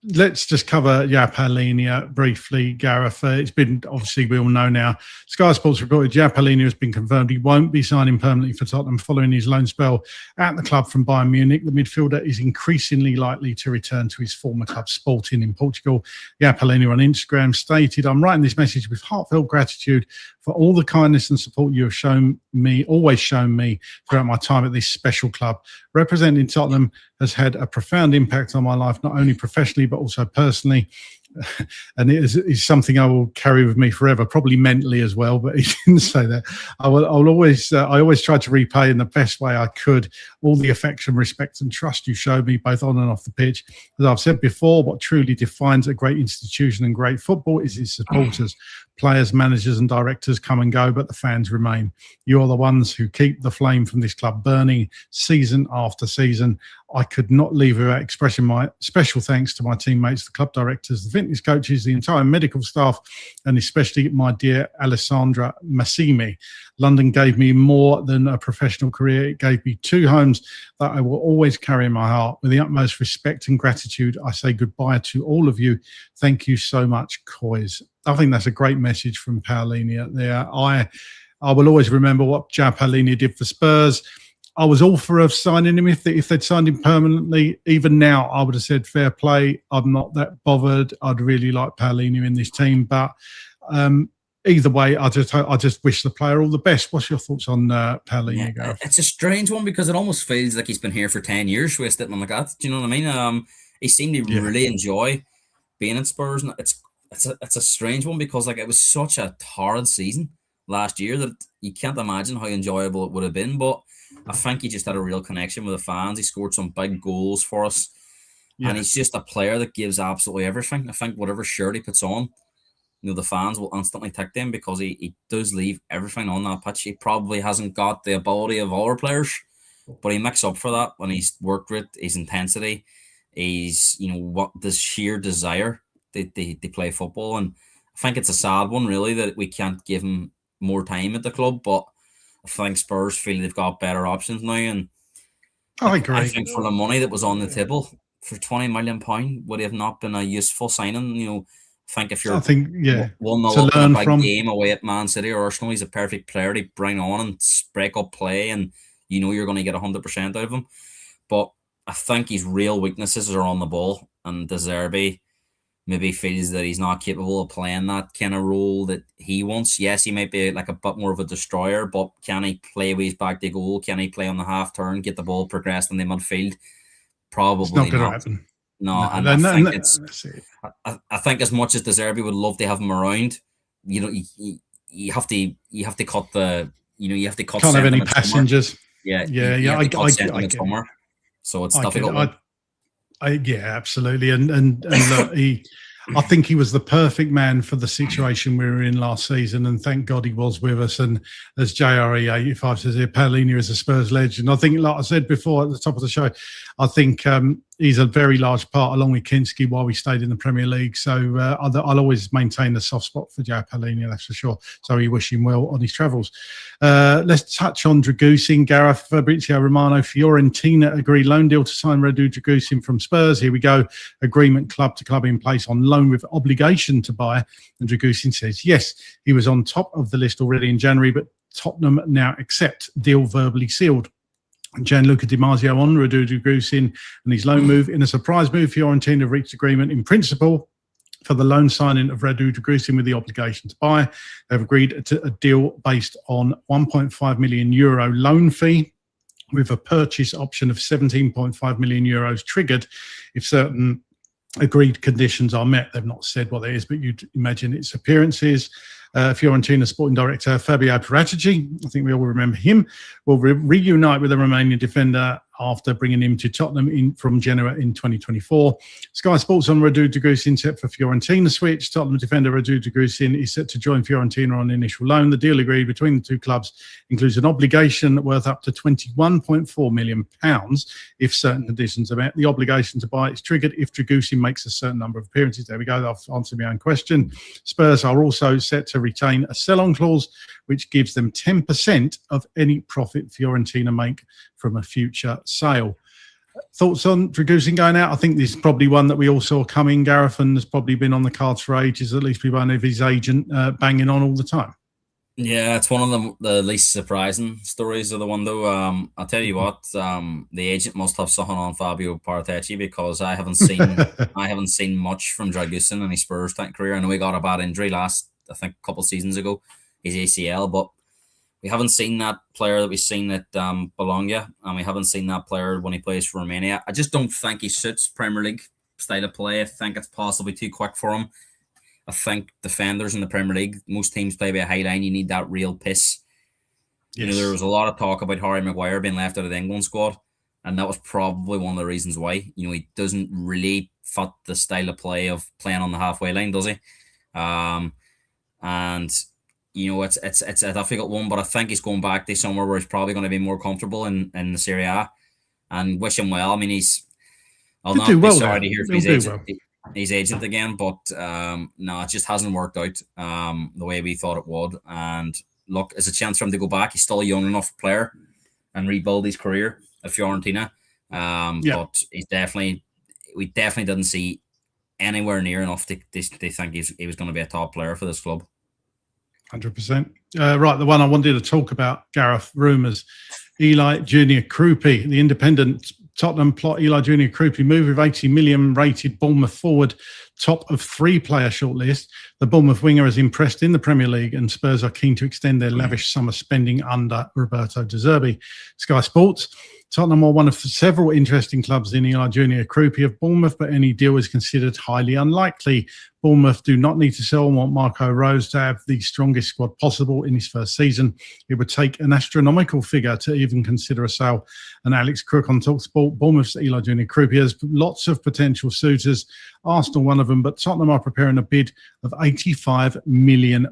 [SPEAKER 2] Let's just cover Palhinha briefly, Gareth. It's been, obviously, we all know now, Sky Sports reported Palhinha has been confirmed he won't be signing permanently for Tottenham following his loan spell at the club from Bayern Munich. The midfielder is increasingly likely to return to his former club, Sporting, in Portugal. Palhinha on Instagram stated, "I'm writing this message with heartfelt gratitude for all the kindness and support you have always shown me throughout my time at this special club. Representing Tottenham has had a profound impact on my life, not only professionally, but also personally. And it is something I will carry with me forever, probably mentally as well." But he didn't say that. I always try to repay in the best way I could all the affection, respect, and trust you showed me both on and off the pitch. As I've said before, what truly defines a great institution and great football is its supporters. Players, managers, and directors come and go, but the fans remain. You're the ones who keep the flame from this club burning season after season. I could not leave without expressing my special thanks to my teammates, the club directors, the fitness coaches, the entire medical staff, and especially my dear Alessandra Massimi. London gave me more than a professional career. It gave me two homes that I will always carry in my heart. With the utmost respect and gratitude, I say goodbye to all of you. Thank you so much, COYS. I think that's a great message from Palhinha there. I will always remember what Palhinha did for Spurs. I was all for signing him if they'd signed him permanently. Even now, I would have said fair play. I'm not that bothered. I'd really like Palhinha in this team, but either way, I just wish the player all the best. What's your thoughts on Palhinha, Gareth?
[SPEAKER 3] It's a strange one because it almost feels like he's been here for 10 years with it like that. Do you know what I mean? He seemed to really enjoy being at Spurs, and it's a strange one because like it was such a torrid season last year that you can't imagine how enjoyable it would have been. But I think he just had a real connection with the fans. He scored some big goals for us. Yeah. And he's just a player that gives absolutely everything. I think whatever shirt he puts on, the fans will instantly tick him because he does leave everything on that pitch. He probably hasn't got the ability of other players, but he makes up for that when he's worked with his intensity. He's, what this sheer desire to play football. And I think it's a sad one, really, that we can't give him more time at the club, but I think Spurs feel they've got better options now, and
[SPEAKER 2] I agree.
[SPEAKER 3] I think for the money that was on the table for £20 million would have not been a useful signing. I think if you're 1-0 in a big game away at Man City or Arsenal, he's a perfect player to bring on and break up play, and you're going to get 100% out of him. But I think his real weaknesses are on the ball, and De Zerbi maybe feels that he's not capable of playing that kind of role that he wants. Yes, he might be like a bit more of a destroyer, but can he play with his back to goal? Can he play on the half turn, get the ball progressed in the midfield? Probably
[SPEAKER 2] it's not. Going to happen.
[SPEAKER 3] No, and I think as much as De Zerbi would love to have him around, you have to cut the
[SPEAKER 2] Can't have any passengers.
[SPEAKER 3] Yeah.
[SPEAKER 2] I get
[SPEAKER 3] somewhere. So it's difficult.
[SPEAKER 2] Yeah, absolutely. And look, I think he was the perfect man for the situation we were in last season, and thank God he was with us. And as JRE85 says here, Palhinha is a Spurs legend. I think, like I said before at the top of the show, I think he's a very large part, along with Kinski, while we stayed in the Premier League. So I'll always maintain a soft spot for Palhinha, that's for sure. So we wish him well on his travels. Let's touch on Dragusin. Gareth, Fabrizio Romano, Fiorentina agree loan deal to sign Radu Dragusin from Spurs. Here we go. Agreement club to club in place on loan with obligation to buy. And Dragusin says, yes, he was on top of the list already in January, but Tottenham now accept deal verbally sealed. Gianluca Di Marzio on Radu Dragusin and his loan move. In a surprise move, Fiorentina reached agreement in principle for the loan signing of Radu Dragusin with the obligation to buy. They've agreed to a deal based on €1.5 million loan fee with a purchase option of €17.5 million triggered if certain agreed conditions are met. They've not said what that is, but you'd imagine it's appearances, Fiorentina sporting director Fabio Paratici, I think we all remember him, will reunite with the Romanian defender after bringing him to Tottenham from Genoa in 2024. Sky Sports on Radu de Gusin set for Fiorentina switch. Tottenham defender Radu de Gusin is set to join Fiorentina on initial loan. The deal agreed between the two clubs includes an obligation worth up to £21.4 million if certain conditions are met. The obligation to buy is triggered if Dragusin makes a certain number of appearances. There we go. I've answered my own question. Spurs are also set to retain a sell-on clause, which gives them 10% of any profit Fiorentina make from a future sale. Thoughts on Dragusin going out? I think this is probably one that we all saw coming, Gareth, and has probably been on the cards for ages, at least with one of his agent banging on all the time.
[SPEAKER 3] Yeah, it's one of the least surprising stories of the one, though. I'll tell you what, the agent must have something on Fabio Paratici, because I haven't seen much from Dragusin in his Spurs career. I know he got a bad injury a couple of seasons ago, his ACL, but we haven't seen that player that we've seen at Bologna, and we haven't seen that player when he plays for Romania. I just don't think he suits Premier League style of play. I think it's possibly too quick for him. I think defenders in the Premier League, most teams play by a high line. You need that real piss. Yes. There was a lot of talk about Harry Maguire being left out of the England squad, and that was probably one of the reasons why. He doesn't really fit the style of play of playing on the halfway line, does he? It's a difficult one, but I think he's going back to somewhere where he's probably going to be more comfortable in the Serie A, and wish him well. I mean, I'll not be sorry to hear from his agent again, but no, it just hasn't worked out the way we thought it would. And look, it's a chance for him to go back. He's still a young enough player and rebuild his career at Fiorentina. But we definitely didn't see anywhere near enough to think he was going to be a top player for this club.
[SPEAKER 2] 100%. Right, the one I wanted to talk about, Gareth, rumours. Eli Junior Kroupi, the independent Tottenham plot Eli Junior Kroupi move with 80 million rated Bournemouth forward, top of 3-player shortlist. The Bournemouth winger has impressed in the Premier League, and Spurs are keen to extend their lavish summer spending under Roberto De Zerbi. Sky Sports. Tottenham are one of several interesting clubs in Eli Junior Kroupi of Bournemouth, but any deal is considered highly unlikely. Bournemouth do not need to sell and want Marco Rose to have the strongest squad possible in his first season. It would take an astronomical figure to even consider a sale. And Alex Crook on TalkSport, Bournemouth's Eli Junior Kroupi has lots of potential suitors, Arsenal one of them, but Tottenham are preparing a bid of £85 million.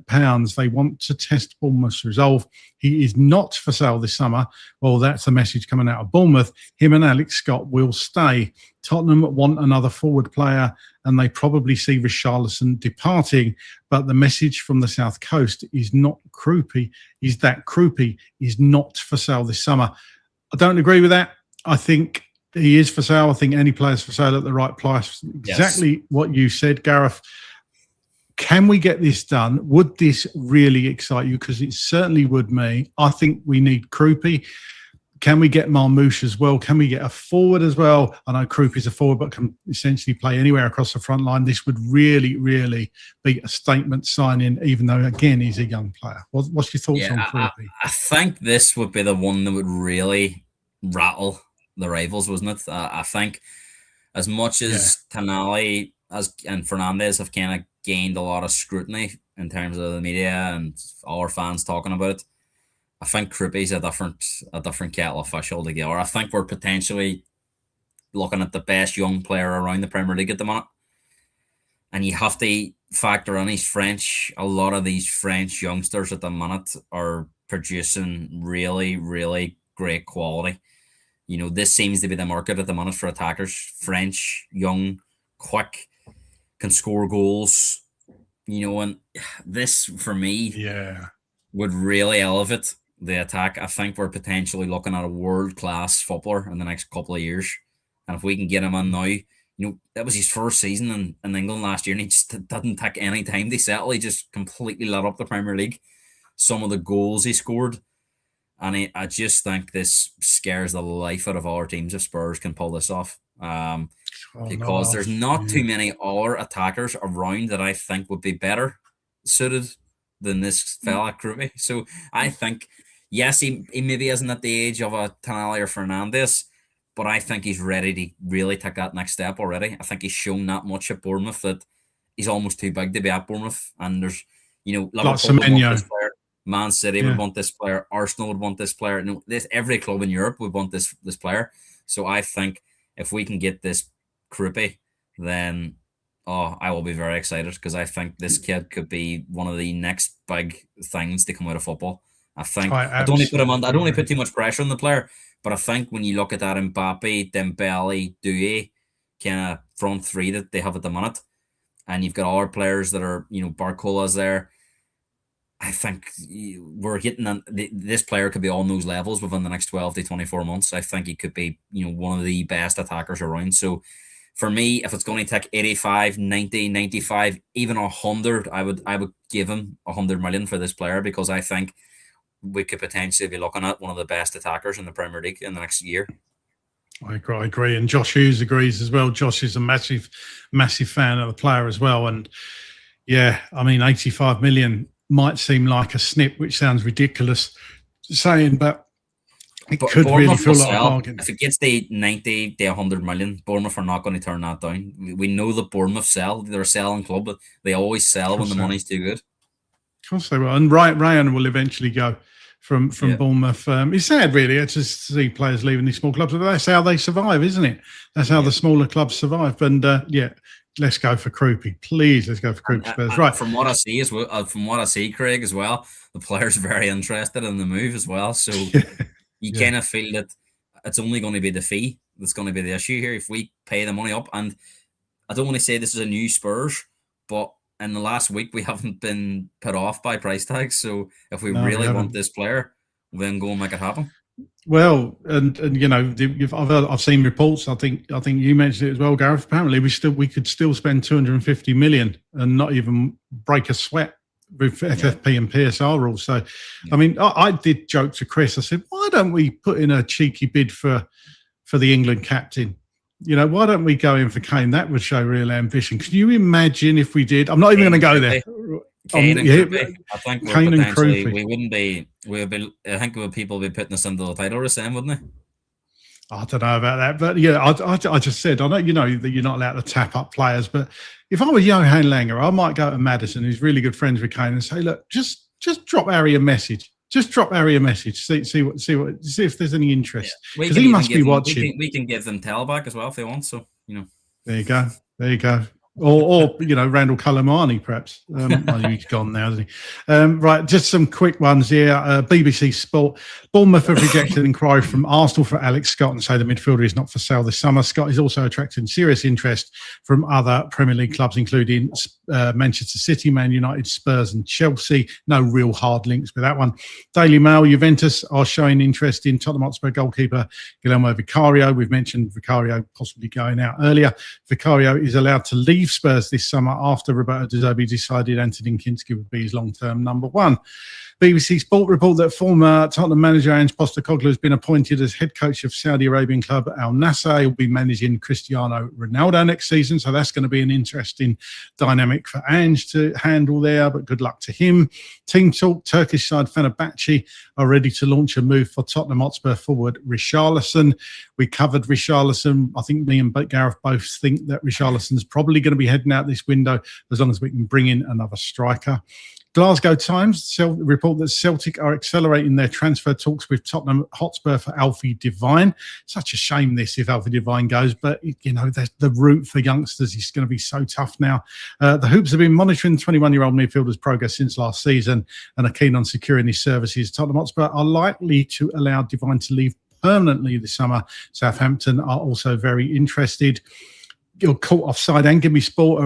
[SPEAKER 2] They want to test Bournemouth's resolve. He is not for sale this summer. Well, that's the message coming out of Bournemouth. Him and Alex Scott will stay. Tottenham want another forward player, and they probably see Richarlison departing. But the message from the South Coast is not Kroupi, is that Kroupi is not for sale this summer. I don't agree with that. I think he is for sale. I think any player's for sale at the right price. Exactly what you said, Gareth. Can we get this done? Would this really excite you? Because it certainly would me. I think we need Kroupi. Can we get Marmoush as well? Can we get a forward as well? I know Kroupi's a forward, but can essentially play anywhere across the front line. This would really, really be a statement signing, even though, again, he's a young player. What's your thoughts on Kroupi?
[SPEAKER 3] I think this would be the one that would really rattle the rivals, wasn't it? I think as much as Tonali and Fernandes have kind of gained a lot of scrutiny in terms of the media and all our fans talking about it, I think Kroupi's a different kettle of fish altogether. I think we're potentially looking at the best young player around the Premier League at the moment. And you have to factor in he's French. A lot of these French youngsters at the minute are producing really, really great quality. This seems to be the market at the minute for attackers. French, young, quick, can score goals. And this, for me, would really elevate the attack. I think we're potentially looking at a world-class footballer in the next couple of years. And if we can get him in now, that was his first season in England last year, and he just didn't take any time to settle. He just completely lit up the Premier League. Some of the goals he scored. And I just think this scares the life out of all our teams if Spurs can pull this off. Because there's not too many other attackers around that I think would be better suited than this fella, Kroupi. So I think, yes, he maybe isn't at the age of a Tonali or Fernandes, but I think he's ready to really take that next step already. I think he's shown that much at Bournemouth that he's almost too big to be at Bournemouth. And
[SPEAKER 2] Like
[SPEAKER 3] Liverpool would want this
[SPEAKER 2] Semenyo.
[SPEAKER 3] player. Man City would want this player. Arsenal would want this player. Every club in Europe would want this player. So I think if we can get this Kroupi, then I will be very excited, because I think this kid could be one of the next big things to come out of football. I think I don't want to put too much pressure on the player, but I think when you look at that Mbappe, Dembele, Doué kind of front three that they have at the minute, and you've got other players that are, Barcola's there, I think we're getting this player could be on those levels within the next 12 to 24 months. I think he could be, one of the best attackers around. So for me, if it's going to take 85, 90, 95, even 100, I would give him 100 million for this player, because I think we could potentially be looking at one of the best attackers in the Premier League in the next year.
[SPEAKER 2] I agree. And Josh Hughes agrees as well. Josh is a massive fan of the player as well. And yeah, I mean, 85 million might seem like a snip, which sounds ridiculous saying, but it could really feel like a bargain.
[SPEAKER 3] If it gets the 90 to 100 million, Bournemouth are not going to turn that down. We know that Bournemouth sell. They're a selling club, but they always sell when the money's too good.
[SPEAKER 2] Of course they will. And Ryan will eventually go from Bournemouth. It's sad, really, to see players leaving these small clubs, but that's how they survive, isn't it? That's how the smaller clubs survive. And let's go for Kroupi, please. Let's go for Kroupi Spurs. Right.
[SPEAKER 3] From what I see, Craig, as well, the players are very interested in the move as well. So you kind of feel that it's only going to be the fee that's going to be the issue here if we pay the money up. And I don't want to say this is a new Spurs, but in the last week we haven't been put off by price tags. So if we really want this player, then go and make it happen.
[SPEAKER 2] Well, and I've seen reports. I think you mentioned it as well, Gareth. Apparently, we could still spend 250 million and not even break a sweat with FFP and PSR rules. So, I mean, I did joke to Chris. I said, why don't we put in a cheeky bid for the England captain? Why don't we go in for Kane? That would show real ambition. Can you imagine if we did? I'm not even going to go there.
[SPEAKER 3] Kane and Kroupi. I think
[SPEAKER 2] Kane and Kroupi.
[SPEAKER 3] We wouldn't be. I think people would be putting us into the title race, wouldn't they?
[SPEAKER 2] I don't know about that, but yeah, I just said I know that you're not allowed to tap up players, but if I were Johan Langer, I might go to Maddison, who's really good friends with Kane, and say, look, just drop Harry a message. Just drop Harry a message. See if there's any interest, because he must be watching.
[SPEAKER 3] We can give them tailback as well if they want. So
[SPEAKER 2] there you go. Or Randall Calamani, perhaps. He's gone now, isn't he? Right, just some quick ones here. BBC Sport. Bournemouth have rejected an inquiry from Arsenal for Alex Scott and say the midfielder is not for sale this summer. Scott is also attracting serious interest from other Premier League clubs, including Manchester City, Man United, Spurs and Chelsea. No real hard links with that one. Daily Mail. Juventus are showing interest in Tottenham Hotspur goalkeeper Guillermo Vicario. We've mentioned Vicario possibly going out earlier. Vicario is allowed to leave Spurs this summer after Roberto De Zerbi decided Antonin Kinski would be his long-term number one. BBC Sport report that former Tottenham manager Ange Postecoglou has been appointed as head coach of Saudi Arabian club Al Nassr. He'll be managing Cristiano Ronaldo next season, so that's going to be an interesting dynamic for Ange to handle there, but good luck to him. Team Talk. Turkish side Fenerbahce are ready to launch a move for Tottenham Hotspur forward Richarlison. We covered Richarlison. I think me and Gareth both think that Richarlison's probably going to be heading out this window as long as we can bring in another striker. Glasgow Times report that Celtic are accelerating their transfer talks with Tottenham Hotspur for Alfie Devine. Such a shame this if Alfie Devine goes, but the route for youngsters is going to be so tough now. The Hoops have been monitoring the 21-year-old midfielder's progress since last season and are keen on securing his services. Tottenham Hotspur are likely to allow Devine to leave permanently this summer. Southampton are also very interested. You're caught offside. And Give Me Sport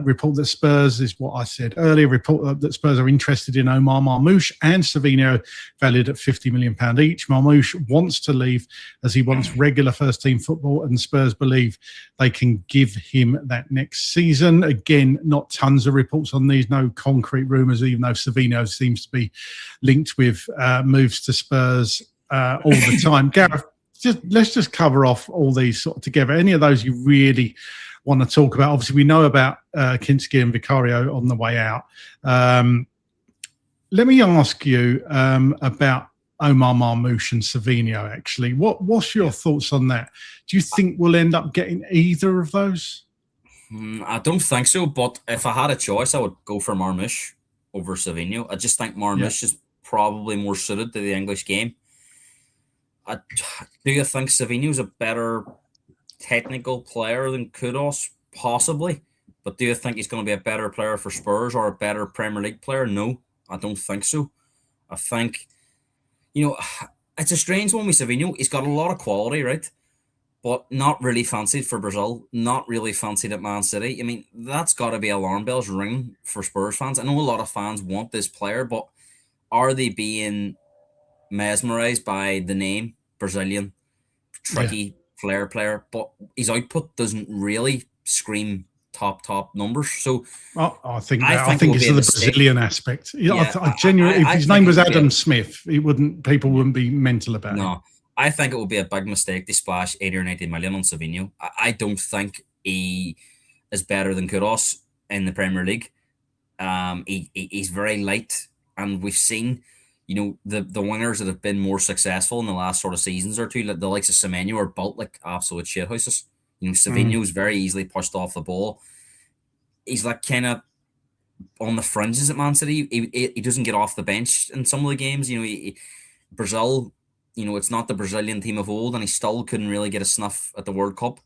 [SPEAKER 2] report that Spurs is what I said earlier. Report that Spurs are interested in Omar Marmoush and Savinho, valued at £50 million each. Marmoush wants to leave as he wants regular first-team football, and Spurs believe they can give him that next season. Again, not tons of reports on these, no concrete rumours, even though Savinho seems to be linked with moves to Spurs all the time. Gareth, let's just cover off all these sort of together. Any of those you really want to talk about? Obviously, we know about Kinski and Vicario on the way out. Let me ask you about Omar Marmoush and Savinho, actually. What's your thoughts on that? Do you think we'll end up getting either of those?
[SPEAKER 3] I don't think so, but if I had a choice, I would go for Marmoush. over Savinho. I just think Marmoush is probably more suited to the English game. Do you think Savinho's a better technical player than Kudus? Possibly. But do you think he's going to be a better player for Spurs or a better Premier League player? No, I don't think so. I think, it's a strange one with Savinho. He's got a lot of quality, right? But not really fancied for Brazil, not really fancied at Man City. I mean, that's got to be alarm bells ringing for Spurs fans. I know a lot of fans want this player, but are they being mesmerised by the name Brazilian, tricky flair player? But his output doesn't really scream top numbers. So
[SPEAKER 2] I think it's the Brazilian aspect. I genuinely, if his name was Adam Smith, people wouldn't be mental about it.
[SPEAKER 3] No. I think it would be a big mistake to splash 80 or 90 million on Savinho. I don't think he is better than Kudus in the Premier League. He's very light, and we've seen, the wingers that have been more successful in the last sort of seasons or two, like the likes of Semenyo, are built like absolute shithouses. Savinho's very easily pushed off the ball. He's like kind of on the fringes at Man City. He doesn't get off the bench in some of the games. Brazil. It's not the Brazilian team of old, and he still couldn't really get a snuff at the World Cup.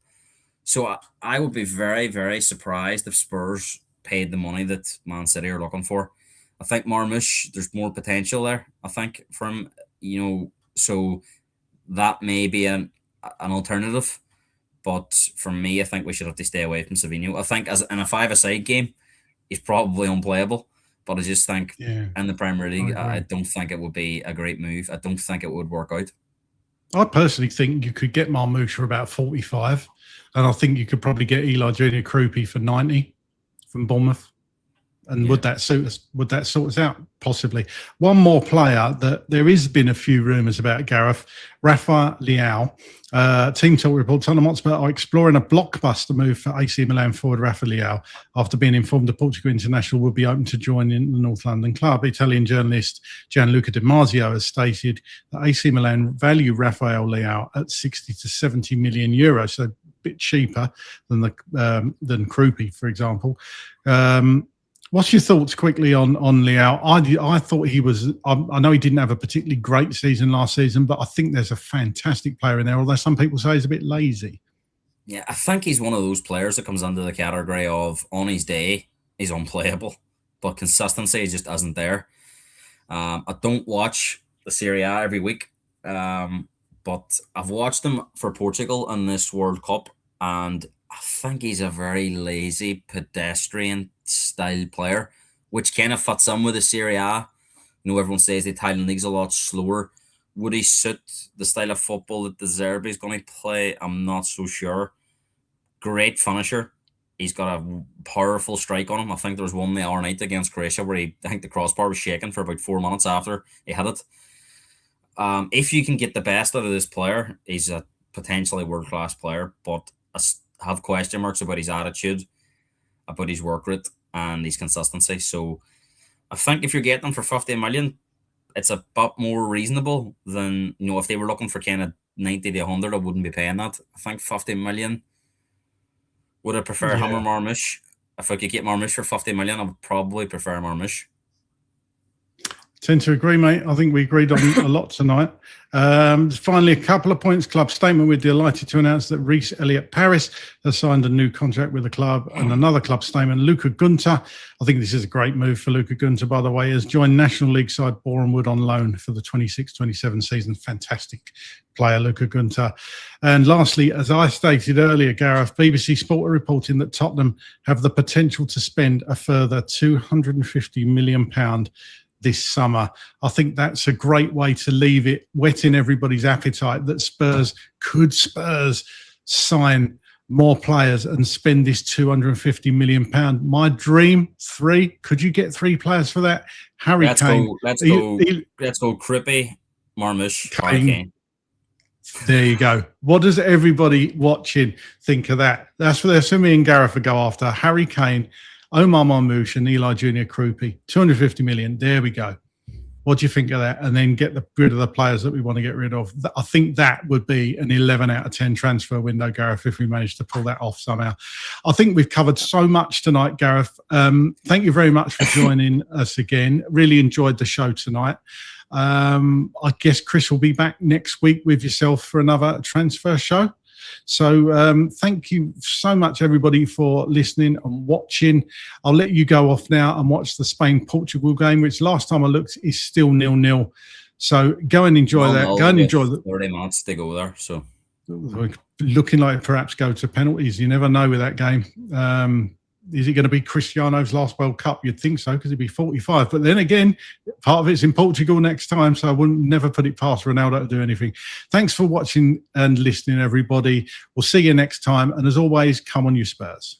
[SPEAKER 3] So I would be very, very surprised if Spurs paid the money that Man City are looking for. I think Marmoush, there's more potential there, I think, from, so that may be an alternative. But for me, I think we should have to stay away from Savinho. I think as in a five-a-side game, he's probably unplayable. But I just think in the Premier League, I don't think it would be a great move. I don't think it would work out.
[SPEAKER 2] I personally think you could get Marmoush for about 45. And I think you could probably get Eli Junior Kroupi for 90 from Bournemouth. And would that suit us? Would that sort us out? Possibly. One more player that there has been a few rumours about, Gareth, Rafa Leão. Team Talk report, Tottenham Hotspur are exploring a blockbuster move for AC Milan forward Rafa Leão after being informed the Portugal international would be open to join in the North London club. Italian journalist Gianluca Di Marzio has stated that AC Milan value Rafael Leão at 60 to 70 million euros, so a bit cheaper than Kroupi, for example. What's your thoughts quickly on Leão? I thought he was. I know he didn't have a particularly great season last season, but I think there's a fantastic player in there. Although some people say he's a bit lazy.
[SPEAKER 3] Yeah, I think he's one of those players that comes under the category of on his day he's unplayable, but consistency just isn't there. I don't watch the Serie A every week, but I've watched him for Portugal in this World Cup, and I think he's a very lazy, pedestrian style player, which kind of fits in with the Serie A. Everyone says the Italian league's a lot slower. Would he suit the style of football that De Zerbi is going to play? I'm not so sure. Great finisher. He's got a powerful strike on him. I think there was one the other night against Croatia where I think the crossbar was shaking for about 4 minutes after he hit it. If you can get the best out of this player, he's a potentially world-class player, but I have question marks about his attitude, about his work rate and his consistency. So I think if you're getting them for 50 million, it's a bit more reasonable than, if they were looking for kind of 90 to 100, I wouldn't be paying that. I think 50 million, would I prefer him or Marmoush? If I could get Marmoush for 50 million, I would probably prefer Marmoush.
[SPEAKER 2] Tend to agree, mate. I think we agreed on a lot tonight. Finally, a couple of points. Club statement. We're delighted to announce that Reece Elliott Paris has signed a new contract with the club. And another club statement, Luca Gunter. I think this is a great move for Luca Gunter, by the way, has joined National League side Boreham Wood on loan for the 26-27 season. Fantastic player, Luca Gunter. And lastly, as I stated earlier, Gareth, BBC Sport are reporting that Tottenham have the potential to spend a further £250 million this summer. I think that's a great way to leave it, whetting everybody's appetite that Spurs sign more players and spend this £250 million. My dream, 3. Could you get 3 players for that? Harry Kane.
[SPEAKER 3] Let's go Kroupi, Marmoush, Kane.
[SPEAKER 2] There you go. What does everybody watching think of that? That's what me and Gareth would go after. Harry Kane, Omar Marmoush and Eli Junior Kroupi. 250 million. There we go. What do you think of that? And then get rid of the players that we want to get rid of. I think that would be an 11 out of 10 transfer window, Gareth, if we manage to pull that off somehow. I think we've covered so much tonight, Gareth. Thank you very much for joining us again. Really enjoyed the show tonight. I guess Chris will be back next week with yourself for another transfer show. So thank you so much, everybody, for listening and watching. I'll let you go off now and watch the Spain-Portugal game, which last time I looked is still 0-0. So go and enjoy that. Go and enjoy the
[SPEAKER 3] 30 minutes to go there. So
[SPEAKER 2] looking like perhaps go to penalties. You never know with that game. Is it going to be Cristiano's last World Cup? You'd think so, because he'd be 45. But then again, part of it's in Portugal next time, so I wouldn't never put it past Ronaldo to do anything. Thanks for watching and listening, everybody. We'll see you next time. And as always, come on, you Spurs.